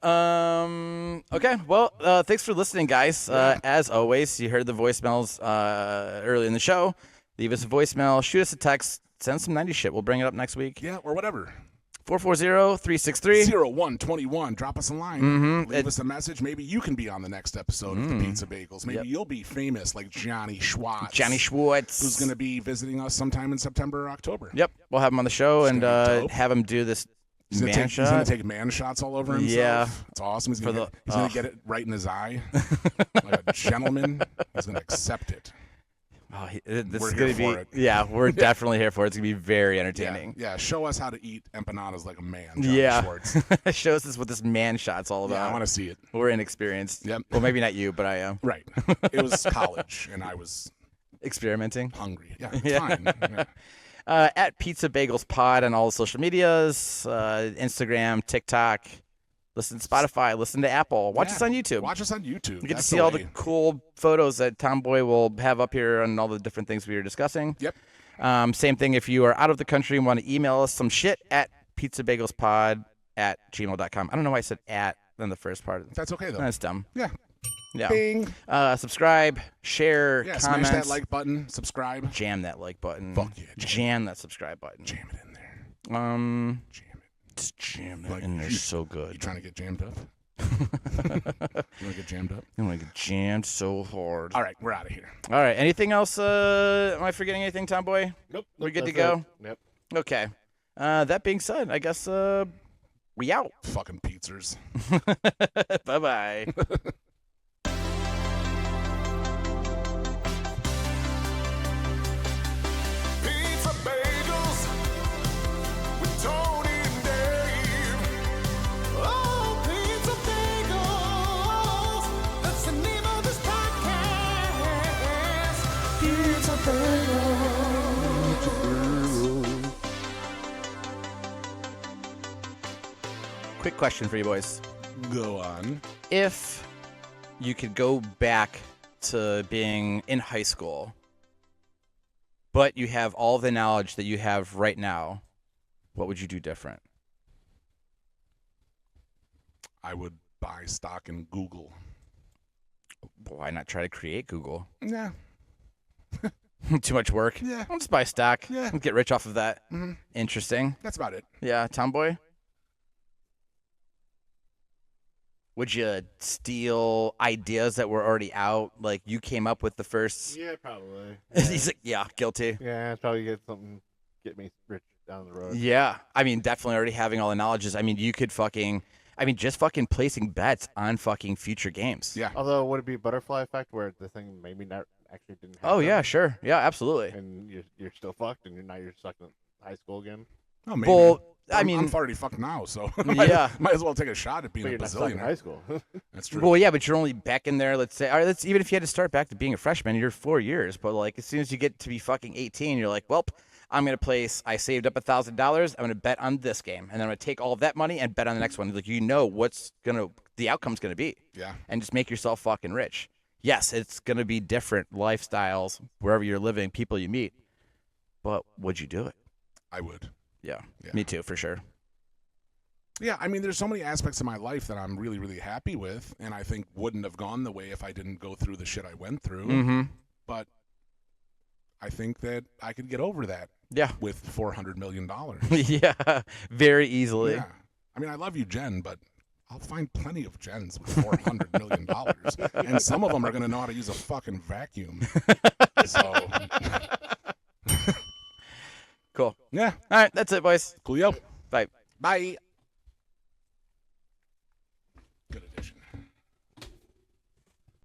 Okay. Well, thanks for listening, guys. As always, you heard the voicemails early in the show. Leave us a voicemail. Shoot us a text. Send some 90s shit. We'll bring it up next week. Yeah, or whatever. 440-363-0121. Drop us a line. Leave us a message. Maybe you can be on the next episode of the Pizza Bagels. Maybe you'll be famous like Johnny Schwartz. Who's going to be visiting us sometime in September or October. Yep. We'll have him on the show and have him do this He's going to take man shots all over himself. Yeah. It's awesome. He's going to get it right in his eye. Like a gentleman. He's going to accept it. Oh, this We're is here gonna for be. it. Yeah, we're definitely here for it. It's gonna be very Yeah, entertaining. yeah. Show us how to eat empanadas like a man, Johnny Yeah. Schwartz. Shows us what this man shot's all about. Yeah, I want to see it. We're inexperienced. Yep. Well, maybe not you, but I am. Right. It was college, and I was Experimenting. hungry. Yeah, Yeah. fine. Yeah. At Pizza Bagels Pod on all the social medias, Instagram, TikTok. Listen to Spotify. Listen to Apple. Watch us on YouTube. Watch us on YouTube. You get to That's see all the way. cool photos that Tomboy will have up here and all the different things we were discussing. Yep. Same thing if you are out of the country and want to email us some shit at pizzabagelspod@gmail.com. I don't know why I said at in the first part. That's okay, though. That's dumb. Yeah. Yeah. Bing. Subscribe, share, Yeah, comments. smash that like button, subscribe. Jam that like button. Fuck yeah, Jam that subscribe button. Jam it in there. Jam Jam it. Just jam it Like, in there you- so You good. trying to get jammed up? You want to get jammed up? I'm gonna get jammed so hard. All right, we're out of here. All right. Anything else? Am I forgetting anything, Tomboy? Nope. We good to that's go? it. Yep. Okay. That being said, I guess we out. Fucking pizzas. Bye bye. Pizza bagels with Tony and Dave. Oh, pizza bagels. That's the name of this podcast. Pizza bagels. Quick question for you boys. Go on. If you could go back to being in high school, but you have all the knowledge that you have right now, what would you do different? I would buy stock in Google. Why not try to create Google? Yeah. Too much work. Yeah. I'll just buy stock. Yeah. Get rich off of that. Mm-hmm. Interesting. That's about it. Yeah, Tomboy? Would you steal ideas that were already out? Like you came up with the first. Yeah, probably. He's like, yeah, guilty. Yeah, it's probably get me rich down the road. Yeah, I mean, definitely already having all the knowledges. I mean, you could just fucking placing bets on fucking future games. Yeah. Although, would it be butterfly effect where the thing maybe not actually didn't happen? Oh yeah, sure. Yeah, absolutely. And you're still fucked, and you're stuck in high school again. Oh, maybe. Well, I I'm mean, already fucked now, so Yeah. might as well take a shot at But being a you're not stuck in high bazillionaire. school. That's true. well, yeah, but you're only back in there. Let's say, all right, let's even if you had to start back to being a freshman, you're 4 years. But like, as soon as you get to be fucking 18, you're like, well, I'm gonna place. I saved up $1,000. I'm gonna bet on this game, and then I'm gonna take all of that money and bet on the next one. Like, you know what's the outcome's gonna be, Yeah. and just make yourself fucking rich. Yes, it's gonna be different lifestyles wherever you're living, people you meet. But would you do it? I would. Yeah, Yeah. me too, for sure. Yeah, I mean, there's so many aspects of my life that I'm really, really happy with, and I think wouldn't have gone the way if I didn't go through the shit I went through. Mm-hmm. But I think that I could get over that Yeah. with $400 million. Yeah, very easily. Yeah. I mean, I love you, Jen, but I'll find plenty of Jens with $400 million. And some of them are going to know how to use a fucking vacuum. So, Cool. yeah. All right, that's it, boys. Coolio. Bye. Bye. Good addition.